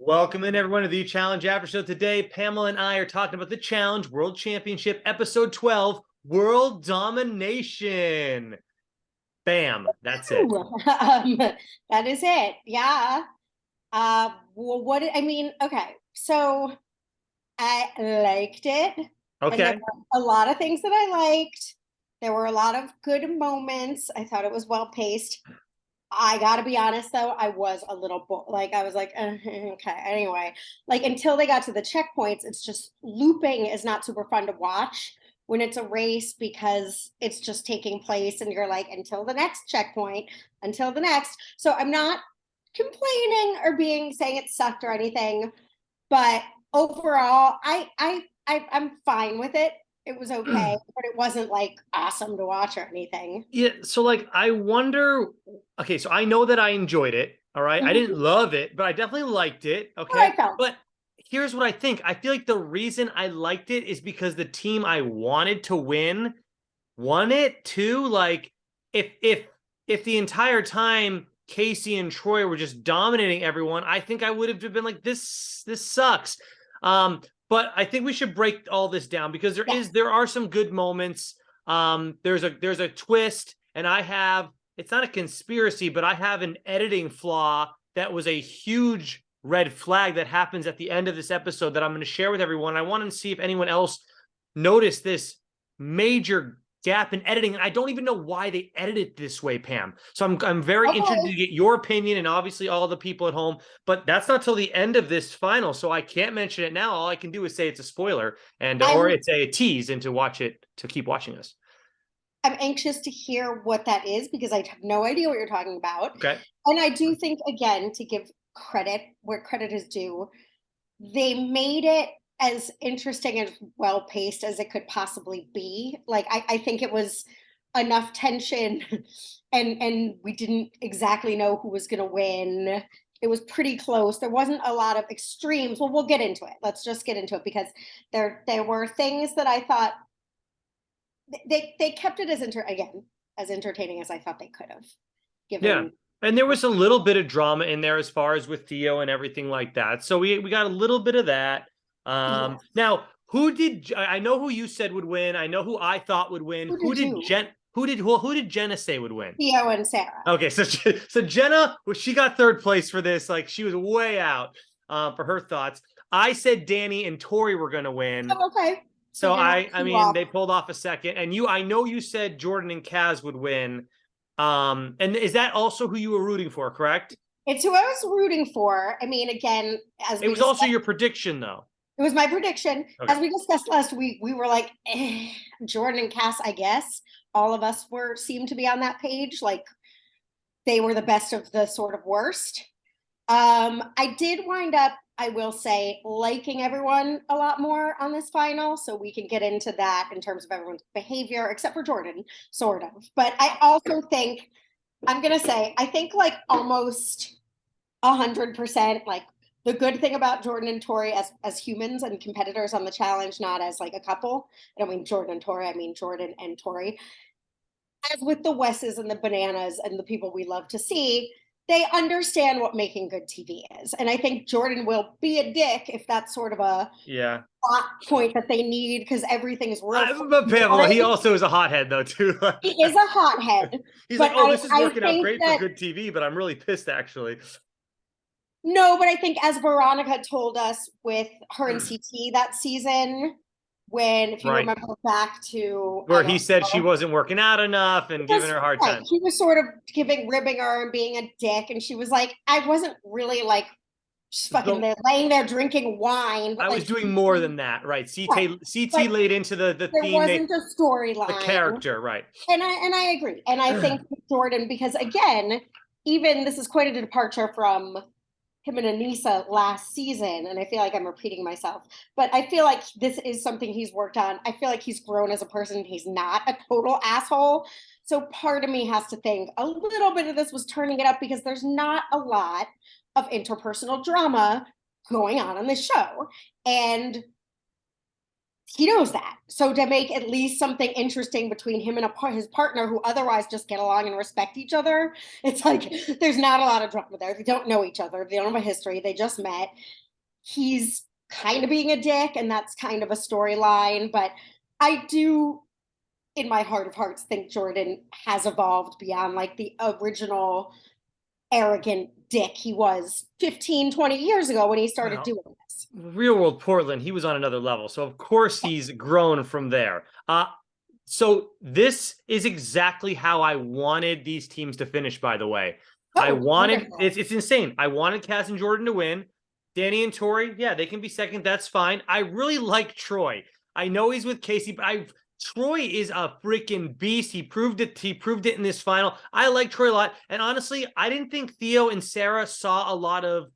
Welcome in everyone to the Challenge Aftershow. Today, Pamela and I are talking about the Challenge World Championship, Episode 12, World Domination. Bam, that's it. That is it. Yeah. Okay. So I liked it, and there Okay. were a lot of things that I liked. There were a lot of good moments. I thought it was well paced. I gotta be honest though, I was a little like I was like, okay. Anyway, like until they got to the checkpoints, it's just looping is not super fun to watch when it's a race because it's just taking place and you're like until the next checkpoint, until the next. So I'm not complaining or being saying it sucked or anything, but overall, I'm fine with it. It was okay, but it wasn't like awesome to watch or anything. Yeah, so I wonder. Okay, so I know that I enjoyed it. All right. I didn't Mhm. love it, but I definitely liked it. What I Okay. felt. But here's what I think. I feel like the reason I liked it is because the team I wanted to win won it too. Like if the entire time Casey and Troy were just dominating everyone, I think I would have been like, this sucks. But I think we should break all this down because Yes. there are some good moments. There's a twist, and it's not a conspiracy, but I have an editing flaw that was a huge red flag that happens at the end of this episode that I'm going to share with everyone. I want to see if anyone else noticed this major gap in editing, and I don't even know why they edited it this way, Pam. So I'm very interested Okay. to get your opinion, and obviously all the people at home. But that's not till the end of this final, so I can't mention it now. All I can do is say it's a spoiler, and or I'm it's a tease, and to watch it to keep watching us. I'm anxious to hear what that is because I have no idea what you're talking about. Okay. And I do think again to give credit where credit is due, they made it as interesting and well paced as it could possibly be. Like I think it was enough tension and we didn't exactly know who was gonna win. It was pretty close. There wasn't a lot of extremes. Well, we'll get into it. Let's just get into it because there were things that I thought they kept it as entertaining as I thought they could have Yeah. given. And there was a little bit of drama in there as far as with Theo and everything like that. So we got a little bit of that. Yes. Now who did I know who you said would win? I know who I thought would win. Who did you? Who did Jenna say would win? Theo and Sarah. Okay, so Jenna, well, she got third place for this. Like she was way out for her thoughts. I said Danny and Tori were gonna win. Oh, okay. So So you're not I too mean off. they pulled off a second. And I know you said Jordan and Kaz would win. And is that also who you were rooting for, correct? It's who I was rooting for. I mean, again, as It we was also discussed, your prediction, though. it was my prediction. Okay. As we discussed last week, we were like, Jordan and Cass, I guess. All of us seemed to be on that page. Like they were the best of the sort of worst. I did wind up, I will say, liking everyone a lot more on this final. So we can get into that in terms of everyone's behavior, except for Jordan, sort of. But I also think, I'm going to say, I think like almost 100%, like the good thing about Jordan and Tori as humans and competitors on the challenge, not as like a couple. I don't mean Jordan and Tori, I mean Jordan and Tori. As with the Wesses and the Bananas and the people we love to see, they understand what making good TV is. And I think Jordan will be a dick if that's sort of a Yeah. plot point that they need because everything's real But Pamela, he funny. also is a hothead, though, too. He is a hothead, He's like, but oh, this is I working out think great for that good TV, but I'm really pissed, actually. no, but I think as Veronica told us with her and CT that season, when if you Right. remember back to I Where he don't said she know, wasn't working out enough and giving because her a hard right, time. he was sort of ribbing her and being a dick, and she was like, I wasn't really like just fucking So there laying there drinking wine, but I was like doing more than that, right? right. CT But laid into the there theme, wasn't a the storyline. character, right? And I agree. And I think Jordan, because again, even this is quite a departure from him and Anissa last season, and I feel like I'm repeating myself, but I feel like this is something he's worked on. I feel like he's grown as a person. He's not a total asshole. So part of me has to think a little bit of this was turning it up because there's not a lot of interpersonal drama going on this show. And he knows that. So to make at least something interesting between him and his partner, who otherwise just get along and respect each other, it's like there's not a lot of drama there. They don't know each other. They don't have a history. They just met. He's kind of being a dick, and that's kind of a storyline. But I do, in my heart of hearts, think Jordan has evolved beyond like the original arrogant dick he was 15, 20 years ago when he started doing this. Real world Portland, he was on another level. So of course he's grown from there. So this is exactly how I wanted these teams to finish, by the way. I wanted it's insane. I wanted Kaz and Jordan to win. Danny and Tori, yeah, they can be second. That's fine. I really like Troy. I know he's with Casey, but Troy is a freaking beast. He proved it. He proved it in this final. I like Troy a lot. And honestly, I didn't think Theo and Sarah saw a lot of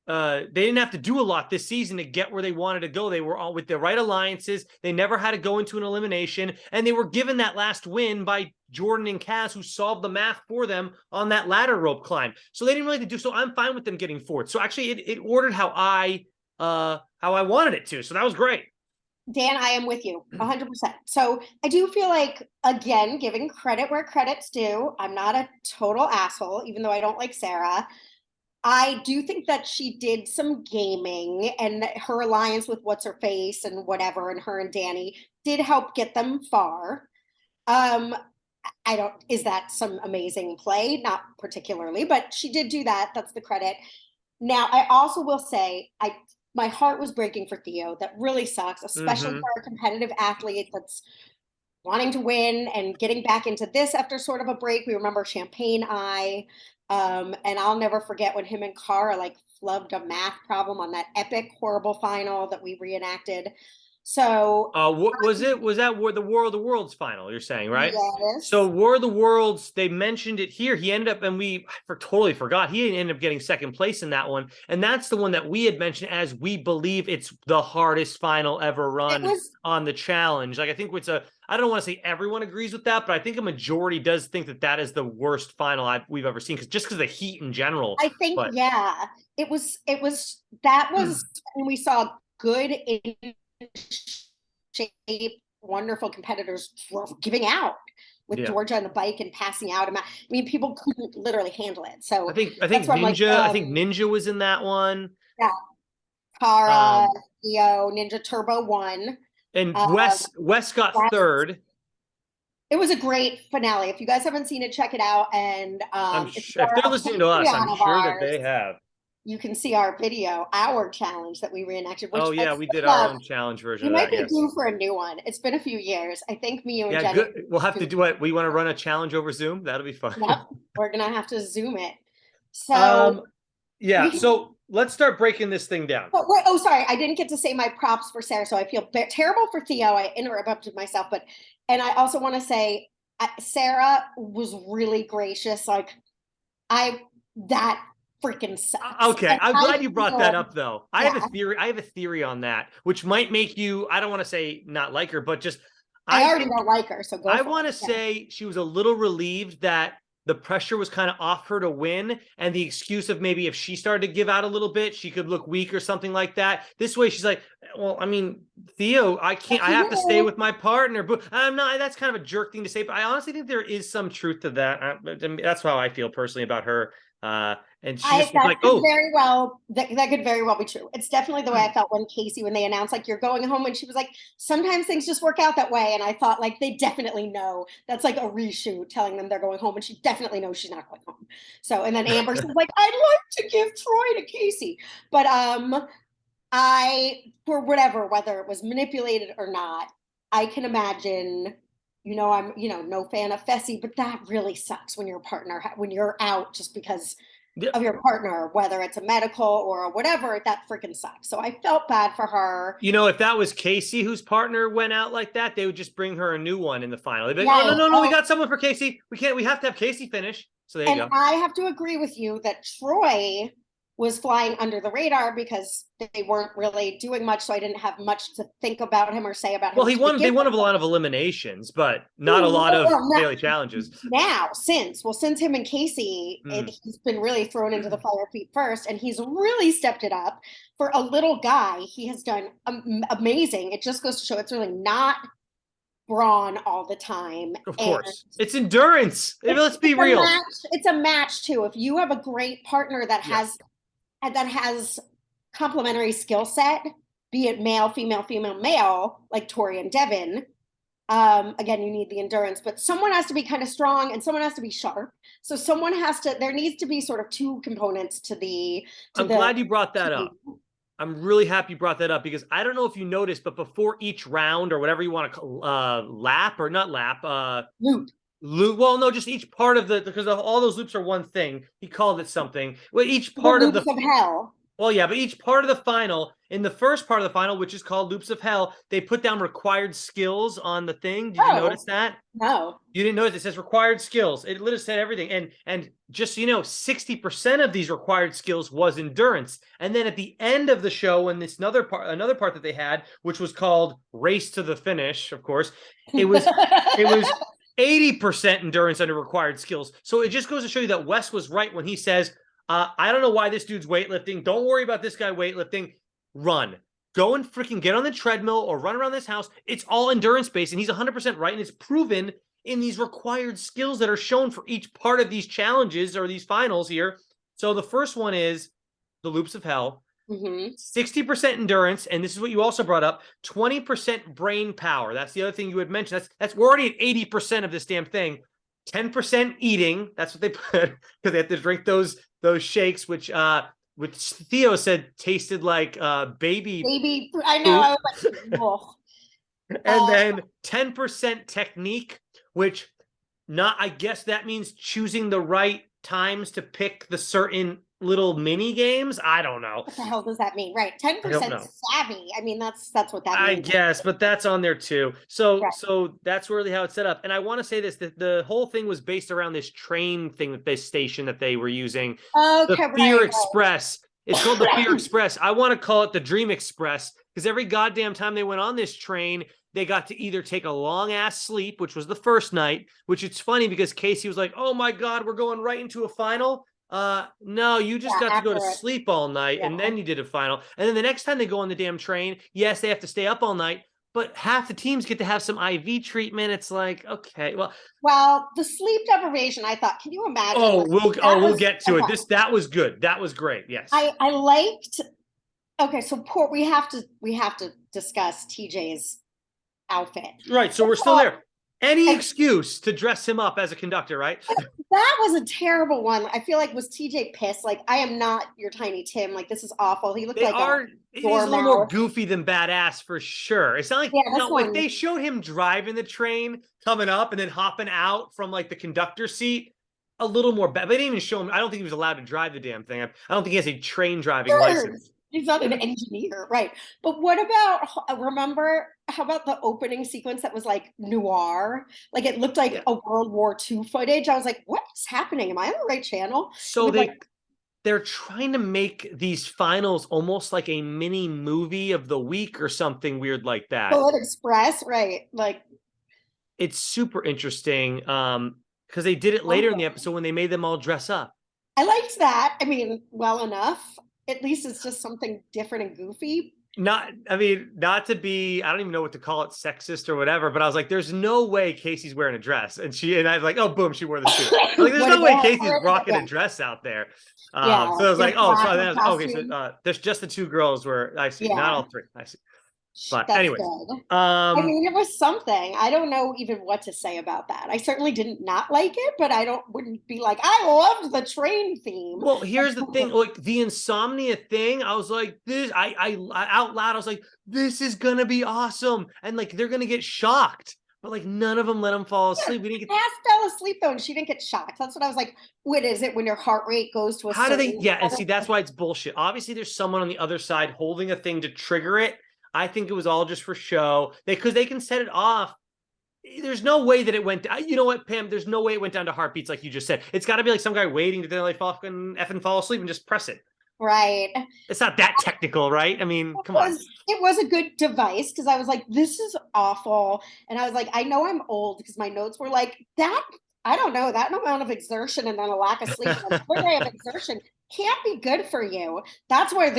they didn't have to do a lot this season to get where they wanted to go. They were all with the right alliances. They never had to go into an elimination. And they were given that last win by Jordan and Kaz, who solved the math for them on that ladder rope climb. So they didn't really have to do. So I'm fine with them getting fourth. So actually it ordered how I wanted it to. So that was great. Dan, I am with you 100%. So I do feel like, again, giving credit where credit's due. I'm not a total asshole, even though I don't like Sarah. I do think that she did some gaming, and her alliance with What's Her Face and whatever, and her and Danny did help get them far. Is that some amazing play? Not particularly, but she did do that. That's the credit. Now, I also will say, my heart was breaking for Theo. That really sucks, especially for a competitive athlete that's wanting to win and getting back into this after sort of a break. We remember Champagne Eye. And I'll never forget when him and Cara like flubbed a math problem on that epic, horrible final that we reenacted. So what was it? Was that the War of the Worlds final? You're saying, right? Yes. So War of the Worlds, they mentioned it here. He ended up, and totally forgot. He ended up getting second place in that one, and that's the one that we had mentioned as we believe it's the hardest final ever run on the challenge. Like I think I don't want to say everyone agrees with that, but I think a majority does think that is the worst final we've ever seen, because of the heat in general. I think it was when we saw good in shape, wonderful competitors giving out with Georgia on the bike and passing out. I mean, people couldn't literally handle it. So I think Ninja. I think Ninja was in that one. Yeah, Cara, Theo, Ninja Turbo won, and Wes got third. It was a great finale. If you guys haven't seen it, check it out. And if they're listening to us, I'm sure that they have. You can see our video, our challenge that we reenacted. Which we did our own challenge version. We might be due for a new one. It's been a few years. I think me, you, and Jenny. Good. We'll have to do it. We want to run a challenge over Zoom. That'll be fun. Yep. We're gonna have to Zoom it. So so let's start breaking this thing down. Sorry, I didn't get to say my props for Sarah, so I feel terrible for Theo. I interrupted myself, and I also want to say Sarah was really gracious. Like that freaking sucks. Okay, I'm glad you brought that up, though. I have a theory on that, which might make you, I don't want to say not like her, but just I already don't like her, so go. I want to say she was a little relieved that the pressure was kind of off her to win, and the excuse of maybe if she started to give out a little bit, she could look weak or something like that. This way, she's like, well, I mean, Theo, I can't. I have to stay with my partner, but I'm not. That's kind of a jerk thing to say, but I honestly think there is some truth to that. That's how I feel personally about her. And she's like, very well, that could very well be true. It's definitely the way I felt when they announced like you're going home, and she was like, sometimes things just work out that way. And I thought like they definitely know that's like a reshoot telling them they're going home, and she definitely knows she's not going home. So, and then Amber's like, I'd like to give Troy to Casey, but for whether it was manipulated or not, I can imagine. I'm no fan of Fessy, but that really sucks when your partner, when you're out just because of your partner, whether it's a medical or whatever, that freaking sucks. So I felt bad for her. If that was Casey whose partner went out like that, they would just bring her a new one in the final. They'd be like, no, we got someone for Casey. We have to have Casey finish. So there you go. I have to agree with you that Troy was flying under the radar because they weren't really doing much. So I didn't have much to think about him or say about him. Well, they won a lot of eliminations, but not a lot of daily challenges. Now, since him and Casey, he's been really thrown into the fire feet first, and he's really stepped it up. For a little guy, he has done amazing. It just goes to show it's really not brawn all the time. Of course. It's endurance. Let's be real. It's a match too. If you have a great partner that has complementary skill set, be it male, female, female, male, like Tori and Devin, again, you need the endurance, but someone has to be kind of strong and someone has to be sharp. So there needs to be sort of two components to the. I'm glad you brought that up. I'm really happy you brought that up because I don't know if you noticed, but before each round or whatever you want to loop. Well, no, just each part of because all those loops are one thing. He called it something. Well, each part of the loops of hell. Well, yeah, but each part of the final, in the first part of the final, which is called Loops of Hell, they put down required skills on the thing. Did you notice that? No. You didn't notice? It says required skills. It literally said everything. And just so you know, 60% of these required skills was endurance. And then at the end of the show, when another part that they had, which was called Race to the Finish, of course, it was 80% endurance under required skills. So it just goes to show you that Wes was right when he says, I don't know why this dude's weightlifting. Don't worry about this guy weightlifting. Run. Go and freaking get on the treadmill or run around this house. It's all endurance based, and he's 100% right, and it's proven in these required skills that are shown for each part of these challenges or these finals here. So the first one is the Loops of Hell. 60% endurance, and this is what you also brought up, 20% brain power. That's the other thing you had mentioned. We're already at 80% of this damn thing. 10% eating. That's what they put because they have to drink those shakes, which Theo said tasted like baby. I know. I was like, oh. And then 10% technique, which I guess that means choosing the right times to pick the certain little mini games. I don't know. What the hell does that mean? Right. 10% savvy. I mean, that's what that means. I guess, but that's on there too. So that's really how it's set up. And I want to say this, that the whole thing was based around this train thing that this station that they were using. The Fear Express. It's called the Fear Express. I want to call it the Dream Express because every goddamn time they went on this train, they got to either take a long ass sleep, which was the first night, which it's funny because Casey was like, oh my God, we're going right into a final. No, you just got to go to sleep all night and then you did a final. And then the next time they go on the damn train, yes, they have to stay up all night, but half the teams get to have some IV treatment. It's like, okay, well, the sleep deprivation, I thought, can you imagine? We'll get to it. That was good. That was great. Yes. I liked, okay. So we have to discuss TJ's outfit. Right. So we're still there. Any excuse to dress him up as a conductor, right? That was a terrible one. I feel like, was TJ pissed? Like, I am not your Tiny Tim. Like, this is awful. He looked he's a little more goofy than badass for sure. It's not like, like they showed him driving the train, coming up and then hopping out from like the conductor seat. A little more bad. They didn't even show him. I don't think he was allowed to drive the damn thing. I don't think he has a train driving license. He's not an engineer, right? But what about, how about the opening sequence that was like noir? Like it looked like a World War II footage. I was like, what is happening? Am I on the right channel? So they're trying to make these finals almost like a mini movie of the week or something weird like that. Bullet Express, right? Like it's super interesting because they did it later in the episode when they made them all dress up. I liked that. I mean, well enough. At least it's just something different and goofy. Not to be, I don't even know what to call it, sexist or whatever, but I was like, there's no way Casey's wearing a dress. And I was like, oh, boom, she wore the suit. Like, there's no way Casey's rocking a dress out there. So I was like, so there's just the two girls where I see, not all three. I see. But anyway, I mean, it was something. I don't know even what to say about that. I certainly didn't not like it, but wouldn't be like, I loved the train theme. Well, here's the thing, like the Insomnia thing. I was like, I out loud, I was like, this is gonna be awesome, and like they're gonna get shocked. But like none of them let them fall asleep. We didn't get. Cass fell asleep though, and she didn't get shocked. That's what I was like. What is it when your heart rate goes to a? How do they? Yeah, and see, that's why it's bullshit. Obviously, there's someone on the other side holding a thing to trigger it. I think it was all just for show. Because they can set it off. There's no way that it went. You know what, Pam? There's no way it went down to heartbeats like you just said. It's got to be like some guy waiting to then like effing fall asleep and just press it. Right. It's not that technical, right? I mean, come on. It was a good device because I was like, this is awful. And I was like, I know I'm old because my notes were like that. I don't know, that amount of exertion and then a lack of sleep and another day of exertion can't be good for you. That's where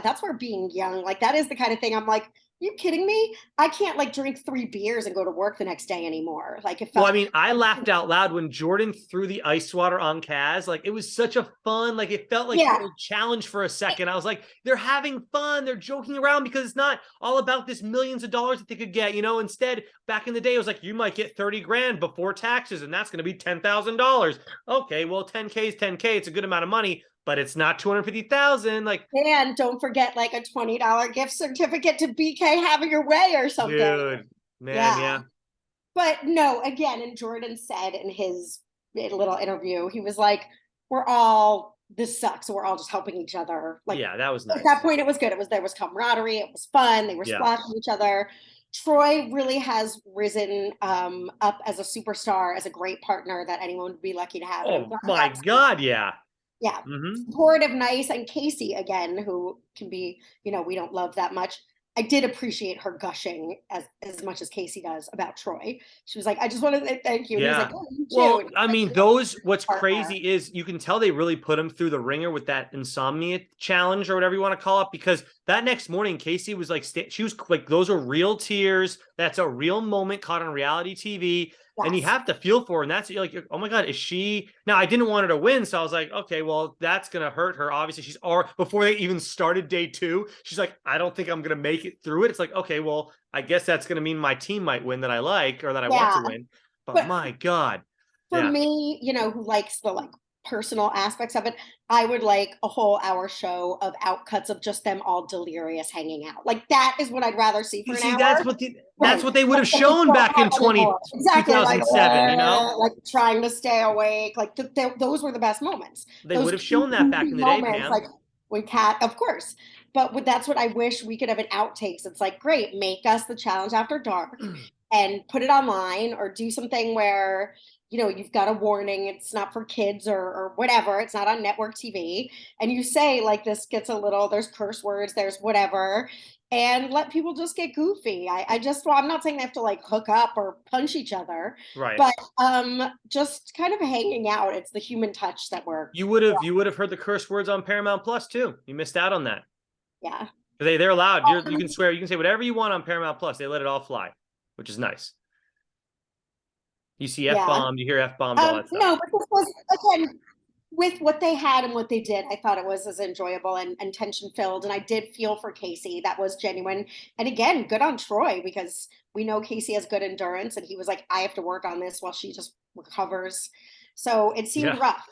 that's where being young, like that is the kind of thing I'm like, you kidding me? I can't like drink 3 beers and go to work the next day anymore. Like it Well, felt I mean, I laughed out loud when Jordan threw the ice water on Kaz. Like, it was such a fun, like, it felt like yeah. a challenge for a second. I was like, they're having fun. They're joking around because it's not all about this millions of dollars that they could get. Instead, back in the day, it was like, you might get 30 grand before taxes, and that's going to be $10,000. Okay, well, 10K is 10K. It's a good amount of money, but it's not 250,000. Like, And don't forget like a $20 gift certificate to BK Have Your Way or something. dude, man, yeah. But no, again, and Jordan said in his little interview, he was like, this sucks. So we're all just helping each other. Like, yeah, that was nice. At that point, it was good. There was camaraderie. It was fun. They were splashing each other. Troy really has risen up as a superstar, as a great partner that anyone would be lucky to have. Oh my God, yeah. Yeah. Supportive, nice. And Casey, again, who can be, we don't love that much. I did appreciate her gushing as much as Casey does about Troy. She was like, I just want to say thank you. And Yeah. he was like, oh, you too. Well, I mean, what's crazy is you can tell they really put him through the ringer with that Insomnia challenge or whatever you want to call it, because that next morning, Casey was like, she was like, those are real tears. That's a real moment caught on reality TV. Yes. And you have to feel for her. And that's, you're like, oh my God, is she? Now, I didn't want her to win. So I was like, okay, well, that's going to hurt her. Obviously, she's already, before they even started day 2, she's like, I don't think I'm going to make it through it. It's like, okay, well, I guess that's going to mean my team might win that I like or that I want to win. But my God. For me, who likes the like personal aspects of it, I would like a whole hour show of outcuts of just them all delirious hanging out. Like that is what I'd rather see for an hour. That's what they would have shown back in 2007, like trying to stay awake. Like those were the best moments. They would have shown that back in the day, Pam. Like when Kat, of course. But that's what I wish we could have in outtakes. It's like, great, make us the challenge after dark and put it online or do something where you've got a warning, it's not for kids or whatever, it's not on network TV. And you say like, this gets there's curse words, there's whatever, and let people just get goofy. I'm not saying they have to like hook up or punch each other, right? But just kind of hanging out. It's the human touch that you would have heard the curse words on Paramount Plus too. You missed out on that. Yeah. They're allowed. You can swear, you can say whatever you want on Paramount Plus. They let it all fly, which is nice. You see F-bombed, you hear F-bombed, all that stuff. No, but this was, again, with what they had and what they did, I thought it was as enjoyable and tension-filled, and I did feel for Casey. That was genuine. And again, good on Troy, because we know Casey has good endurance, and he was like, I have to work on this while she just recovers. So it seemed rough.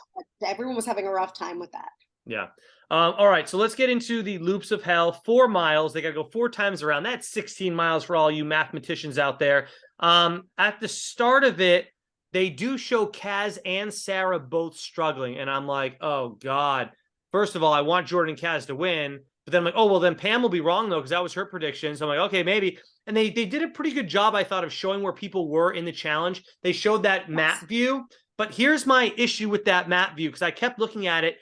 Everyone was having a rough time with that. Yeah. All right, so let's get into the loops of hell. 4 miles. They got to go 4 times around. That's 16 miles for all you mathematicians out there. At the start of it, they do show Kaz and Sarah both struggling. And I'm like, oh, God. First of all, I want Jordan and Kaz to win. But then I'm like, oh, well, then Pam will be wrong, though, because that was her prediction. So I'm like, okay, maybe. And they did a pretty good job, I thought, of showing where people were in the challenge. They showed that map view. But here's my issue with that map view, because I kept looking at it.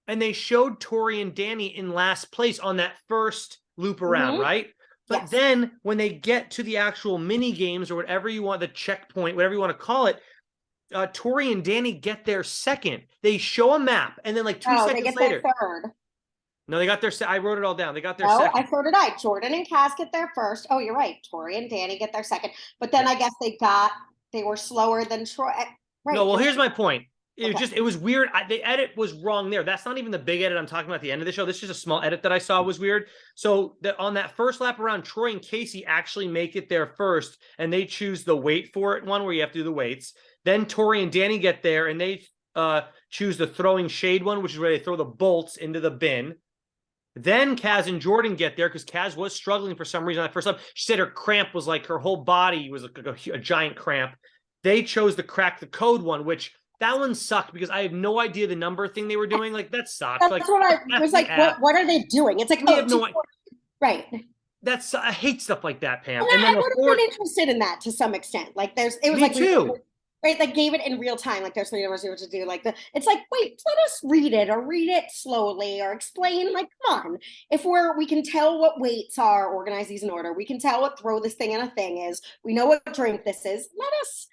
And they showed Tori and Danny in last place on that first loop around, right? But then when they get to the actual mini games or whatever you want, the checkpoint, whatever you want to call it, Tori and Danny get their second. They show a map, and then like 2 seconds they get later. Their third. No, they got their. I wrote it all down. They got their second. I so did I. Jordan and Kaz get their first. Oh, you're right. Tori and Danny get their second. But then I guess they were slower than Troy. Right. No, well, here's my point. It was weird. The edit was wrong there. That's not even the big edit I'm talking about at the end of the show. This is just a small edit that I saw was weird. So on that first lap around, Troy and Casey actually make it there first, and they choose the wait for it one where you have to do the weights. Then Tori and Danny get there, and they choose the throwing shade one, which is where they throw the bolts into the bin. Then Kaz and Jordan get there because Kaz was struggling for some reason on that first lap. She said her cramp was like her whole body was like a giant cramp. They chose the crack the code one, which that one sucked because I have no idea the number thing they were doing. Like, that sucks. That's what I was like, what are they doing? It's like, we have no idea. Right. I hate stuff like that, Pam. And then I would have been interested in that to some extent. Like, it was Me too. right, like gave it in real time, like there's something else to do. Like it's like, wait, let us read it or read it slowly or explain. Like, come on, if we can tell what weights are, organize these in order. We can tell what throw this thing in a thing is. We know what drink this is. Let us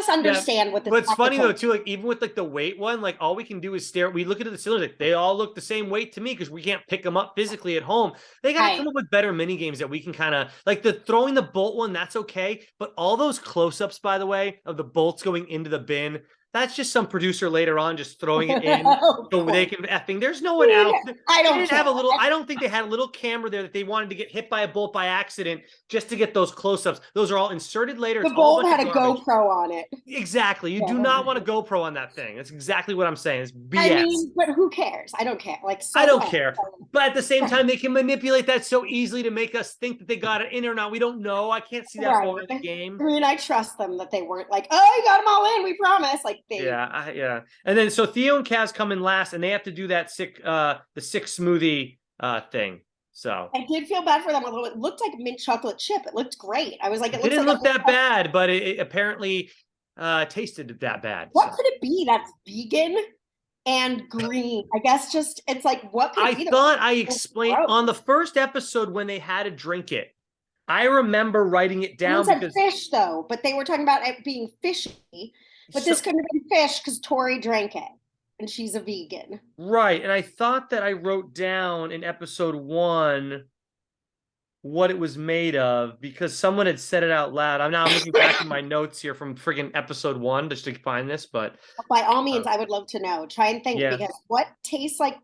Yeah. understand what this. But it's funny though too, like even with like the weight one, like all we can do is stare. We look at the cylinders, like they all look the same weight to me because we can't pick them up physically at home. They got to Right. come up with better mini games that we can kind of like the throwing the bolt one. That's okay, but all those close-ups, by the way, of the bolts going into the bin, that's just some producer later on just throwing it in Of so they course. can effing. There's no one out. I They don't didn't care. have a little. I don't think they had a little camera there that they wanted to get hit by a bolt by accident just to get those close-ups. Those are all inserted later. The It's all a bolt bunch had of a garbage. GoPro on it. Exactly. You do not want a GoPro on that thing. That's exactly what I'm saying. It's I BS. mean, but who cares? I don't care. Like, so I don't what? care. But at the same time, they can manipulate that so easily to make us think that they got it in or not. We don't know. I can't see that Right. far in the game. I mean, I trust them that they weren't like, oh, you got them all in. We promise. Like they. Yeah. And then so Theo and Kaz come in last, and they have to do that the sick smoothie thing. So I did feel bad for them a little bit. It looked like mint chocolate chip. It looked great. I was like, it it looks didn't like look that bad, but it apparently tasted that bad. What So. could it be that's vegan and green? I guess just it's like, what could I it be? thought I explained on the first episode when they had to drink it. I remember writing it down Someone said because fish though, but they were talking about it being fishy. But this couldn't have been fish because Tori drank it, and she's a vegan. right, and I thought that I wrote down in episode 1 what it was made of because someone had said it out loud. I'm looking back in my notes here from friggin' episode 1 just to find this, but By all means, I would love to know. Try and think yeah. because what tastes like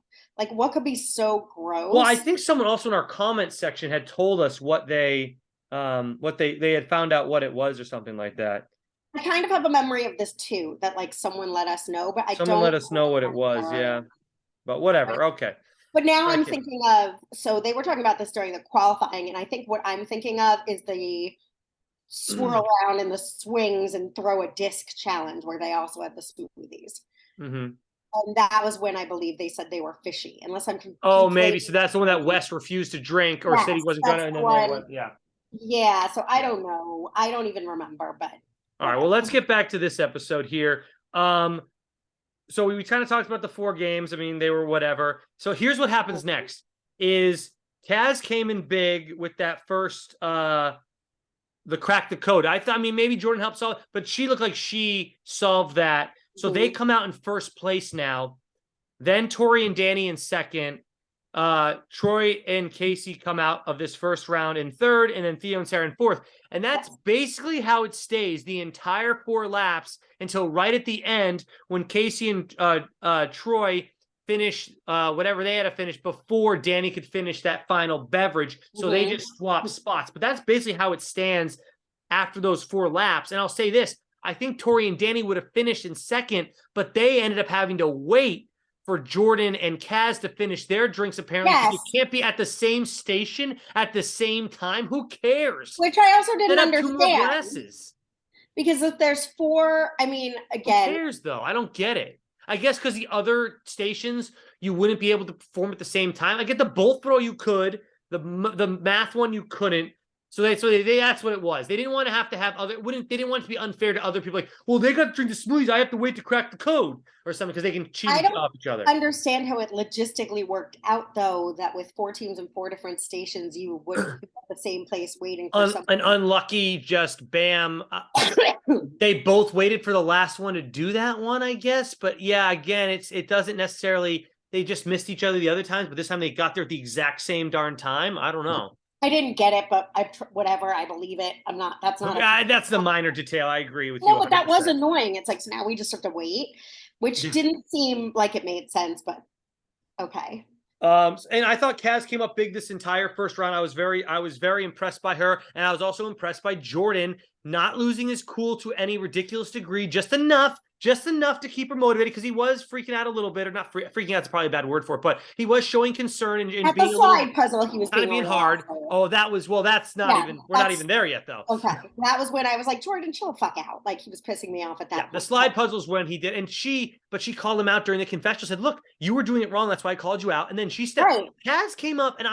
what could be so gross? Well, I think someone also in our comment section had told us what they had found out what it was or something like that. I kind of have a memory of this too, that like someone let us know, but I Someone don't let us know what it was, yeah. But whatever, okay. But now I'm thinking of, so they were talking about this during the qualifying, and I think what I'm thinking of is the swirl around in the swings and throw a disc challenge where they also had the smoothies. Mm-hmm. And that was when I believe they said they were fishy, unless I'm Oh, maybe. So that's the one that Wes refused to drink or said he wasn't going to. And then they went, yeah. Yeah. So I don't know. I don't even remember, but. All right. Well, let's get back to this episode here. So we kind of talked about the 4 games. I mean, they were whatever. So here's what happens next is Kaz came in big with that first, the crack the code. I mean, maybe Jordan helped solve, but she looked like she solved that. So they come out in first place now. Then Tori and Danny in second. Troy and Casey come out of this first round in third, and then Theo and Sarah in fourth. And that's basically how it stays the entire 4 laps until right at the end when Casey and Troy finish whatever they had to finish before Danny could finish that final beverage. So they just swap spots. But that's basically how it stands after those 4 laps. And I'll say this. I think Tori and Danny would have finished in second, but they ended up having to wait for Jordan and Kaz to finish their drinks, apparently. Yes. You can't be at the same station at the same time. Who cares? Which I also didn't understand. 2 more glasses. Because if there's 4, I mean, again. Who cares, though? I don't get it. I guess because the other stations, you wouldn't be able to perform at the same time. I get the bolt throw you could. The math one you couldn't. So they that's what it was. They didn't want to have other they didn't want it to be unfair to other people. Like, well, they got to drink the smoothies. I have to wait to crack the code or something because they can cheat off each other. I understand how it logistically worked out, though, that with 4 teams and 4 different stations, you would be at the same place waiting for something. An unlucky just bam. They both waited for the last one to do that one, I guess. But yeah, again, it doesn't necessarily. They just missed each other the other times, but this time they got there at the exact same darn time. I don't know. I didn't get it, but whatever. I believe it. I'm not. That's not. That's the minor detail. I agree with you. No, but that was annoying. It's like, so now we just have to wait, which didn't seem like it made sense. But okay. And I thought Kaz came up big this entire first round. I was very impressed by her, and I was also impressed by Jordan not losing his cool to any ridiculous degree, just enough to keep her motivated because he was freaking out a little bit, or not freaking out is probably a bad word for it, but he was showing concern and at being the slide puzzle. He was being hard. Oh, that's not even. We're not even there yet, though. Okay, that was when I was like, Jordan, chill the fuck out. Like he was pissing me off at that. Yeah, the slide puzzles when he did, and she called him out during the confessional. Said, "Look, you were doing it wrong. That's why I called you out." And then she stepped. Right. Kaz came up, and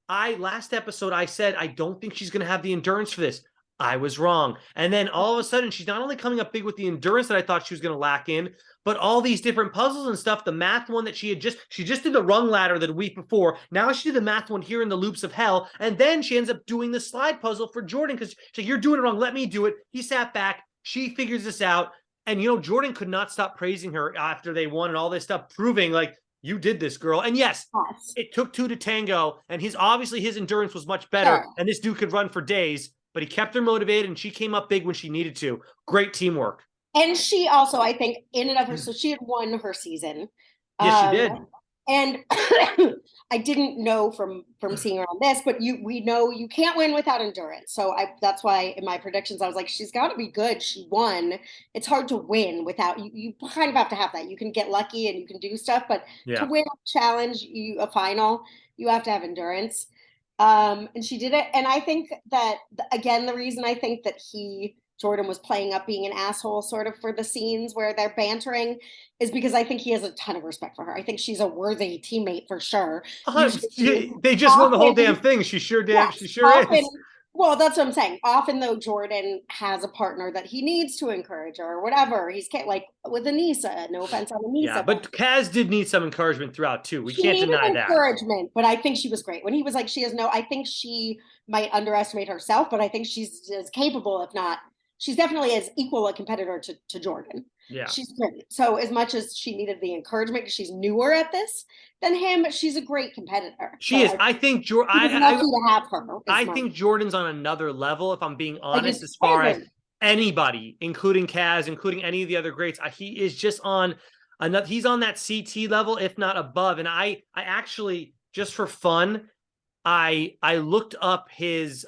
I last episode I said I don't think she's going to have the endurance for this. I was wrong. And then all of a sudden, she's not only coming up big with the endurance that I thought she was going to lack in, but all these different puzzles and stuff. The math one that she just did the rung ladder the week before. Now she did the math one here in the loops of hell. And then she ends up doing the slide puzzle for Jordan because she's like, you're doing it wrong. Let me do it. He sat back. She figures this out. And, Jordan could not stop praising her after they won and all this stuff, proving like, you did this, girl. And yes, it took two to tango. And his endurance was much better. Sure. And this dude could run for days. But he kept her motivated, and she came up big when she needed to. Great teamwork. And she also, I think, in and of her, so she had won her season. Yes, she did. And I didn't know from seeing her on this, but we know you can't win without endurance. So that's why in my predictions, I was like, she's got to be good. She won. It's hard to win without you kind of have to have that. You can get lucky and you can do stuff, but to win a challenge, a final, you have to have endurance. And she did it. And I think that, again, the reason I think that Jordan was playing up being an asshole sort of for the scenes where they're bantering is because I think he has a ton of respect for her. I think she's a worthy teammate for sure. They just won the whole damn thing. She sure did. Yes, she sure is. Well, that's what I'm saying. Often, though, Jordan has a partner that he needs to encourage her or whatever. He's like with Anissa. No offense on Anissa. Yeah, but Kaz did need some encouragement throughout too. We can't deny that. Encouragement, but I think she was great when he was like, I think she might underestimate herself, but I think she's as capable, if not, she's definitely as equal a competitor to Jordan. Yeah, she's great. So as much as she needed the encouragement because she's newer at this than him, she's a great competitor. She is. I think lucky to have her. I think Jordan's on another level, if I'm being honest, as far as anybody, including Kaz, including any of the other greats. He is just on another. He's on that CT level, if not above. And I actually, just for fun, I looked up his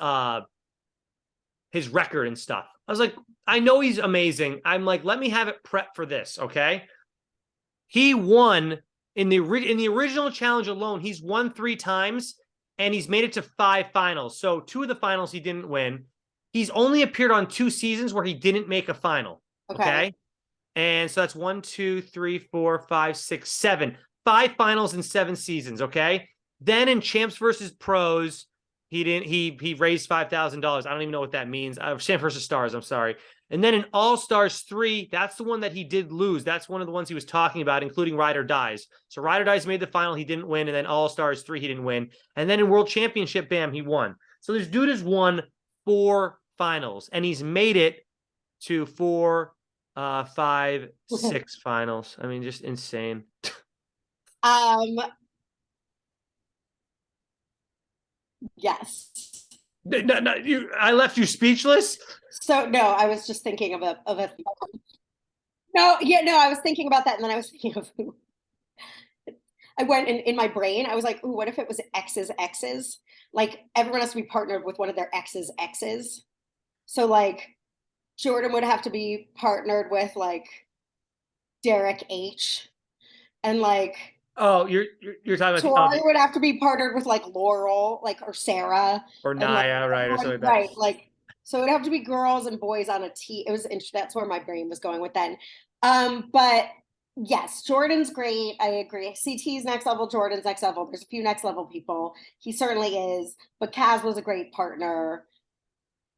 record and stuff. I was like, I know he's amazing. I'm like, let me have it prep for this, okay? He won in the original challenge alone. He's won 3 times, and he's made it to 5 finals. So 2 of the finals he didn't win. He's only appeared on 2 seasons where he didn't make a final. Okay. And so that's 1, 2, 3, 4, 5, 6, 7. 5 finals in 7 seasons. Okay. Then in Champs versus Pros, he raised $5,000. I don't even know what that means. Champs versus Stars, I'm sorry. And then in All Stars 3, that's the one that he did lose. That's one of the ones he was talking about, including Ride or Dies. So Ride or Dies made the final, he didn't win. And then All Stars 3, he didn't win. And then in World Championship, bam, he won. So this dude has won 4 finals, and he's made it to 4, 5, 6 finals. I mean, just insane. Yes. No, I left you speechless. So no, I was just thinking of a. No, I was thinking about that, and then I was thinking of. I went in my brain. I was like, "Ooh, what if it was ex's exes? Like everyone has to be partnered with one of their ex's exes. So like, Jordan would have to be partnered with like Derek H, and like. Oh, you're talking about Tori would have to be partnered with like Laurel, like or Sarah or Naya, right, or something like that. Right, like so it would have to be girls and boys on a team. It was interesting. That's where my brain was going with then. But yes, Jordan's great. I agree. CT's next level, Jordan's next level. There's a few next level people. He certainly is. But Kaz was a great partner.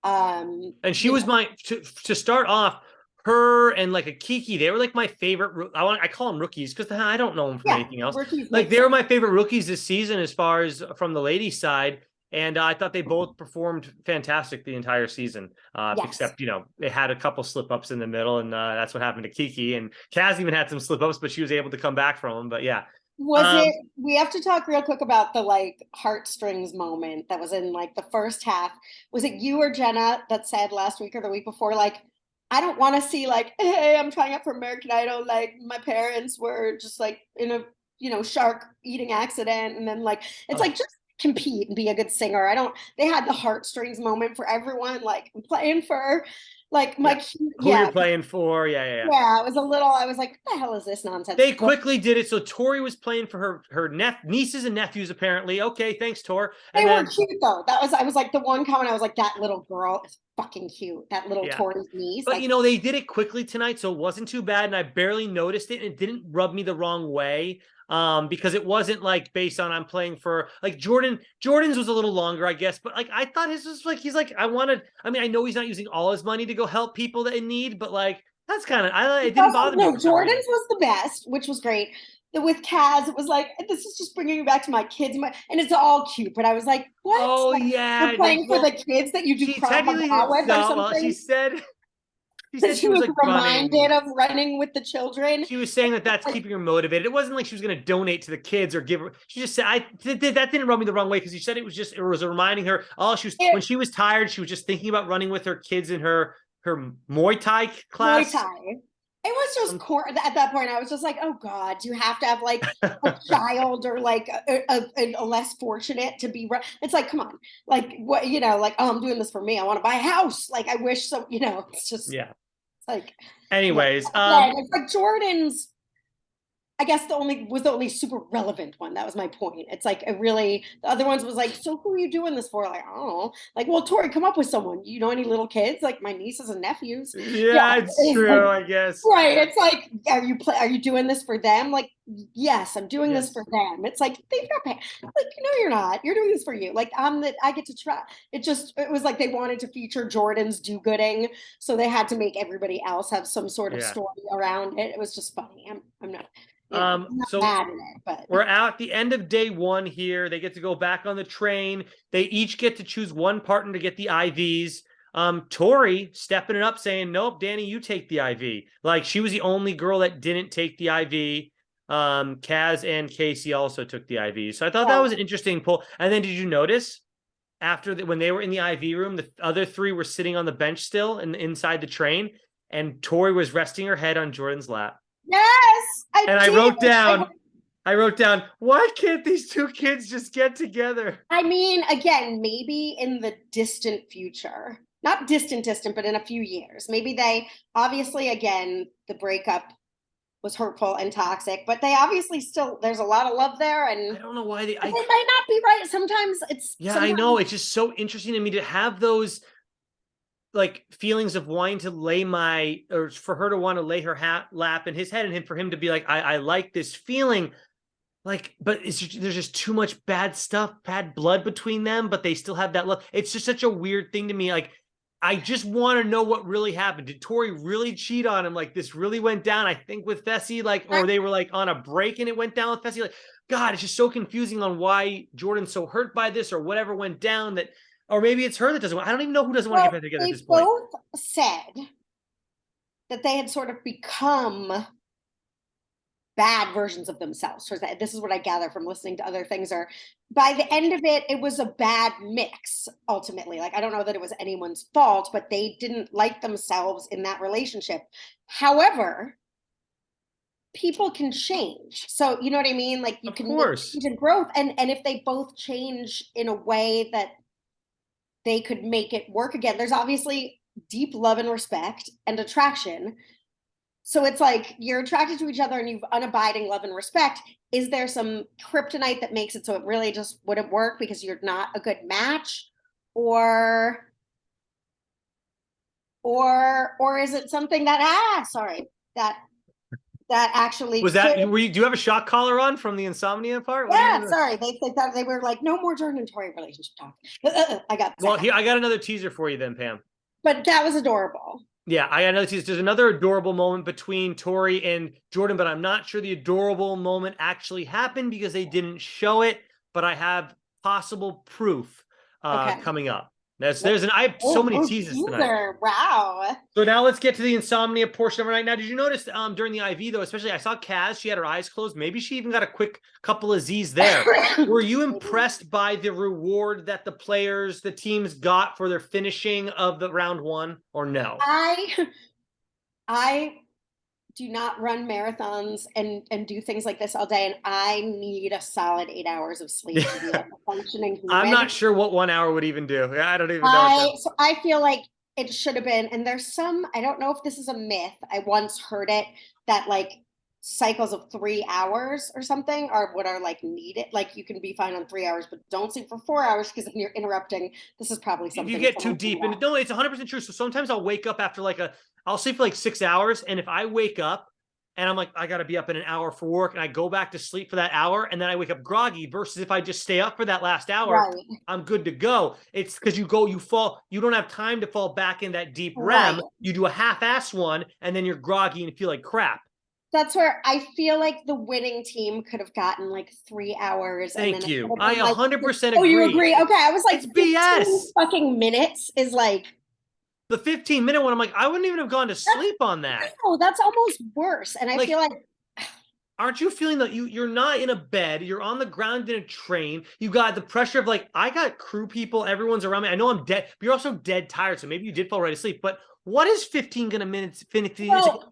And she was to start off. Her and like a Kiki, they were like my favorite. I call them rookies because I don't know them from anything else. Like they were my favorite rookies this season as far as from the ladies' side, and I thought they both performed fantastic the entire season. Except they had a couple slip ups in the middle, and that's what happened to Kiki. And Kaz even had some slip ups, but she was able to come back from them. But yeah. We have to talk real quick about the like heartstrings moment that was in like the first half. Was it you or Jenna that said last week or the week before, like, I don't want to see like, hey, I'm trying out for American Idol. Like my parents were just like in a, shark eating accident. And then like, it's like, just compete and be a good singer. They had the heartstrings moment for everyone. Like I'm playing for like my, who you're playing for. Yeah. Yeah. It was I was like, what the hell is this nonsense? They quickly did it. So Tori was playing for her nieces and nephews, apparently. Okay. Thanks, Tor. They were cute though. I was like the one comment. I was like, that little girl is fucking cute. That little Tori's niece. But they did it quickly tonight, so it wasn't too bad, and I barely noticed it, and it didn't rub me the wrong way. because it wasn't like based on I'm playing for like Jordan's was a little longer, I guess, but like I thought his was like he's like I mean I know he's not using all his money to go help people that in need, but like that's kind of it didn't bother me No, for some reason. Jordan's was the best, which was great. With Kaz, it was like, this is just bringing me back to my kids, and it's all cute. But I was like, what? Oh Like, yeah, you're playing for the kids that you do she Krav technically Maga with or no. Well, something? she That said she she was was like reminded running. of running with the children. She was saying that that's Like, keeping her motivated. It wasn't like she was going to donate to the kids or give her. She just said that didn't rub me the wrong way because you said it was reminding her. Oh, she was when she was tired. She was just thinking about running with her kids in her Muay Thai Muay class. Thai. It was just at that point. I was just like, oh God, do you have to have like a child or like a less fortunate to be? It's like, come on, like what like oh, I'm doing this for me. I want to buy a house. Like I wish so. It's just Yeah. it's like. Anyways, It's like Jordan's. I guess the only super relevant one. That was my point. It's like the other ones was like, so who are you doing this for? Like, I don't know. Like, well, Tori, come up with someone. You know any little kids? Like my nieces and nephews. yeah, it's true. I guess. Right. It's like, are you doing this for them? Like, yes, I'm doing this Yes. for them. It's like they've got paid. Like, no, you're not. You're doing this for you. Like, I get to try. It was like they wanted to feature Jordan's do-gooding, so they had to make everybody else have some sort of Yeah. story around it. It was just funny. I'm not. I'm not So mad at it, but we're at the end of day one here. They get to go back on the train. They each get to choose one partner to get the IVs. Tori stepping it up, saying, "Nope, Danny, you take the IV." Like she was the only girl that didn't take the IV. Kaz and Casey also took the IV. So I thought that was an interesting pull. And then did you notice after when they were in the IV room, the other three were sitting on the bench still and inside the train, and Tori was resting her head on Jordan's lap. yes, I wrote down, why can't these two kids just get together? I mean, again, maybe in the distant future, not distant, but in a few years, maybe they obviously, again, the breakup was hurtful and toxic, but they obviously still, there's a lot of love there. And I don't know why they might not be right. Sometimes I know. It's just so interesting to me to have those like feelings of wanting to or for her to want to lay her lap in his head and for him to be like, I like this feeling. Like, but there's just too much bad stuff, bad blood between them, but they still have that love. It's just such a weird thing to me. Like, I just want to know what really happened. Did Tori really cheat on him? Like, this really went down, I think, with Fessy, like, or they were like on a break and it went down with Fessy. Like, God, it's just so confusing on why Jordan's so hurt by this or whatever went down that, or maybe it's her that doesn't want. I don't even know who doesn't want to get back together at this point. They both said that they had sort of become bad versions of themselves. So this is what I gather from listening to other things. Or by the end of it, it was a bad mix. Ultimately, like I don't know that it was anyone's fault, but they didn't like themselves in that relationship. However, people can change. So you know what I mean? Like you can change and growth, and if they both change in a way that they could make it work again. There's obviously deep love and respect and attraction. So it's like you're attracted to each other and you've unabiding love and respect. Is there some kryptonite that makes it so it really just wouldn't work because you're not a good match? Or is it something that that actually was that do you have a shock collar on from the Insomnia part? Yeah, sorry. They thought they were like, no more Jordan and Tori relationship talk. I got another teaser for you then, Pam. But that was adorable. Yeah, I got another teaser. There's another adorable moment between Tori and Jordan, but I'm not sure the adorable moment actually happened because they didn't show it. But I have possible proof coming up. I have so many teasers tonight. Wow. So now let's get to the Insomnia portion of our night. Now, did you notice during the IV though, especially I saw Kaz, she had her eyes closed. Maybe she even got a quick couple of Z's there. Were you impressed by the reward that the teams got for their finishing of the round one or no? I do not run marathons and do things like this all day, and I need a solid 8 hours of sleep to be like a functioning human. I'm not sure what 1 hour would even do. I don't even know. So I feel like it should have been, and there's I don't know if this is a myth. I once heard it that like cycles of 3 hours or something are what are like needed. Like you can be fine on 3 hours, but don't sleep for 4 hours because then you're interrupting. This is probably something. If you get too deep into no, it's 100% true. So sometimes I'll wake up after I'll sleep for like 6 hours, and if I wake up and I'm like, I got to be up in an hour for work, and I go back to sleep for that hour, and then I wake up groggy, versus if I just stay up for that last hour, Right. I'm good to go. It's because you fall, you don't have time to fall back in that deep Right. REM. You do a half-ass one, and then you're groggy and feel like crap. That's where I feel like the winning team could have gotten like 3 hours, and then Thank it could you. have I been like, 100% oh, you agree. agree? Okay, I was like, It's 15 BS. fucking minutes is like, The 15-minute one, I'm like, I wouldn't even have gone to sleep on that. oh, that's almost worse. And I feel Like, like, aren't you feeling that you're not in a bed, you're on the ground in a train, you got the pressure of like, I got crew people, everyone's around me, I know I'm dead, but you're also dead tired, so maybe you did fall right asleep. But what is 15 gonna minutes finish? well,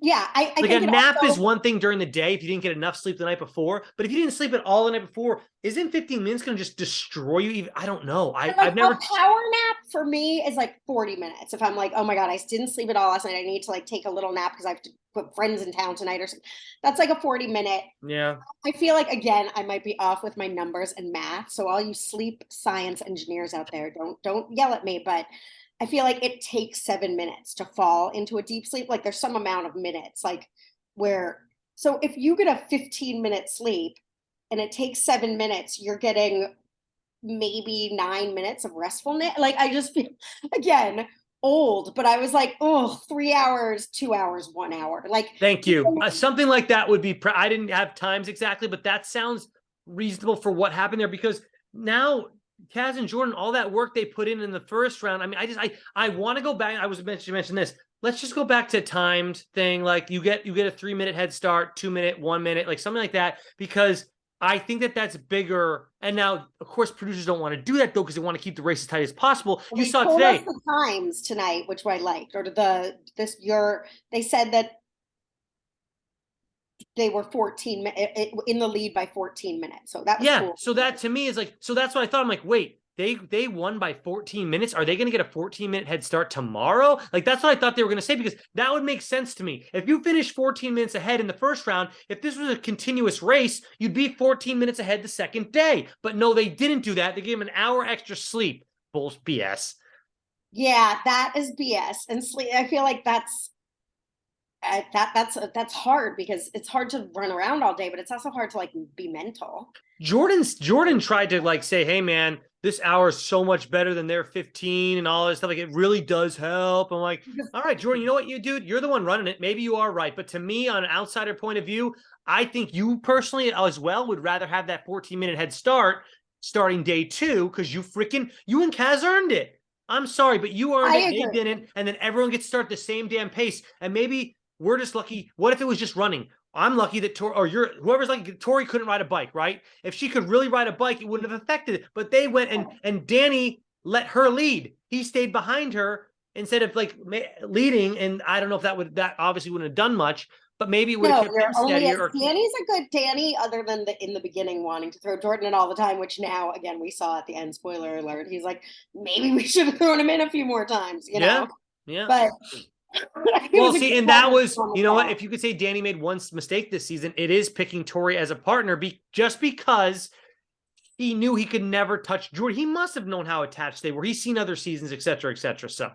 yeah, I Like a think it nap is also, one thing during the day if you didn't get enough sleep the night before, but if you didn't sleep at all the night before, isn't 15 minutes going to just destroy you? Even I don't know. like I've a never. power nap for me is like 40 minutes. If I'm like, oh my God, I didn't sleep at all last night, I need to like take a little nap because I have to put friends in town tonight or something. That's like a 40-minute. Yeah. I feel like, again, I might be off with my numbers and math. So all you sleep science engineers out there, don't yell at me, but I feel like it takes 7 minutes to fall into a deep sleep. Like there's some amount of minutes, like where, so if you get a 15-minute sleep and it takes 7 minutes, you're getting maybe 9 minutes of restfulness. Like I just feel, again, old, but I was like, oh, 3 hours, 2 hours, 1 hour. Like, Thank you. Something like that would be. I didn't have times exactly, but that sounds reasonable for what happened there, because now Kaz and Jordan, all that work they put in the first round. I mean, I want to go back. I was mention this. Let's just go back to timed thing. Like you get a 3-minute head start, 2-minute, 1 minute, like something like that, because I think that's bigger. And now, of course, producers don't want to do that though, because they want to keep the race as tight as possible. You they saw told us today. the times tonight, which I liked, or they said that they were 14 in the lead by 14 minutes. So that was Yeah. cool. So that to me is like, so that's what I thought. I'm like, wait, they won by 14 minutes. Are they going to get a 14-minute head start tomorrow? Like, that's what I thought they were going to say, because that would make sense to me. If you finish 14 minutes ahead in the first round, if this was a continuous race, you'd be 14 minutes ahead the second day. But no, they didn't do that. They gave him an hour extra sleep. Bullshit BS. Yeah, that is BS. And sleep, I feel like that's hard because it's hard to run around all day, but it's also hard to like be mental. Jordan tried to like say, hey man, this hour is so much better than their 15 and all this stuff. Like it really does help. I'm like, all right, Jordan, you know what, you dude, you're the one running it. Maybe you are right. But to me, on an outsider point of view, I think you personally as well would rather have that 14-minute head start starting day 2, because you and Kaz earned it. I'm sorry, but you earned I it. They agree. didn't. And then everyone gets to start the same damn pace. And maybe we're just lucky. What if it was just running? I'm lucky that Tori, or whoever's lucky, Tori couldn't ride a bike, right? If she could really ride a bike, it wouldn't have affected it. But they went and Danny let her lead. He stayed behind her instead of like leading. And I don't know if that obviously wouldn't have done much, but maybe it would have No, kept you're him only steadier. Or Danny's a good Danny, other than in the beginning wanting to throw Jordan in all the time, which now again we saw at the end. Spoiler alert! He's like, maybe we should have thrown him in a few more times, you yeah, know. yeah. But it Well, was a see, good and that moment was, on the you know what? call. If you could say Danny made one mistake this season, it is picking Tori as a partner, just because he knew he could never touch Jordan. He must have known how attached they were. He's seen other seasons, et cetera, et cetera. So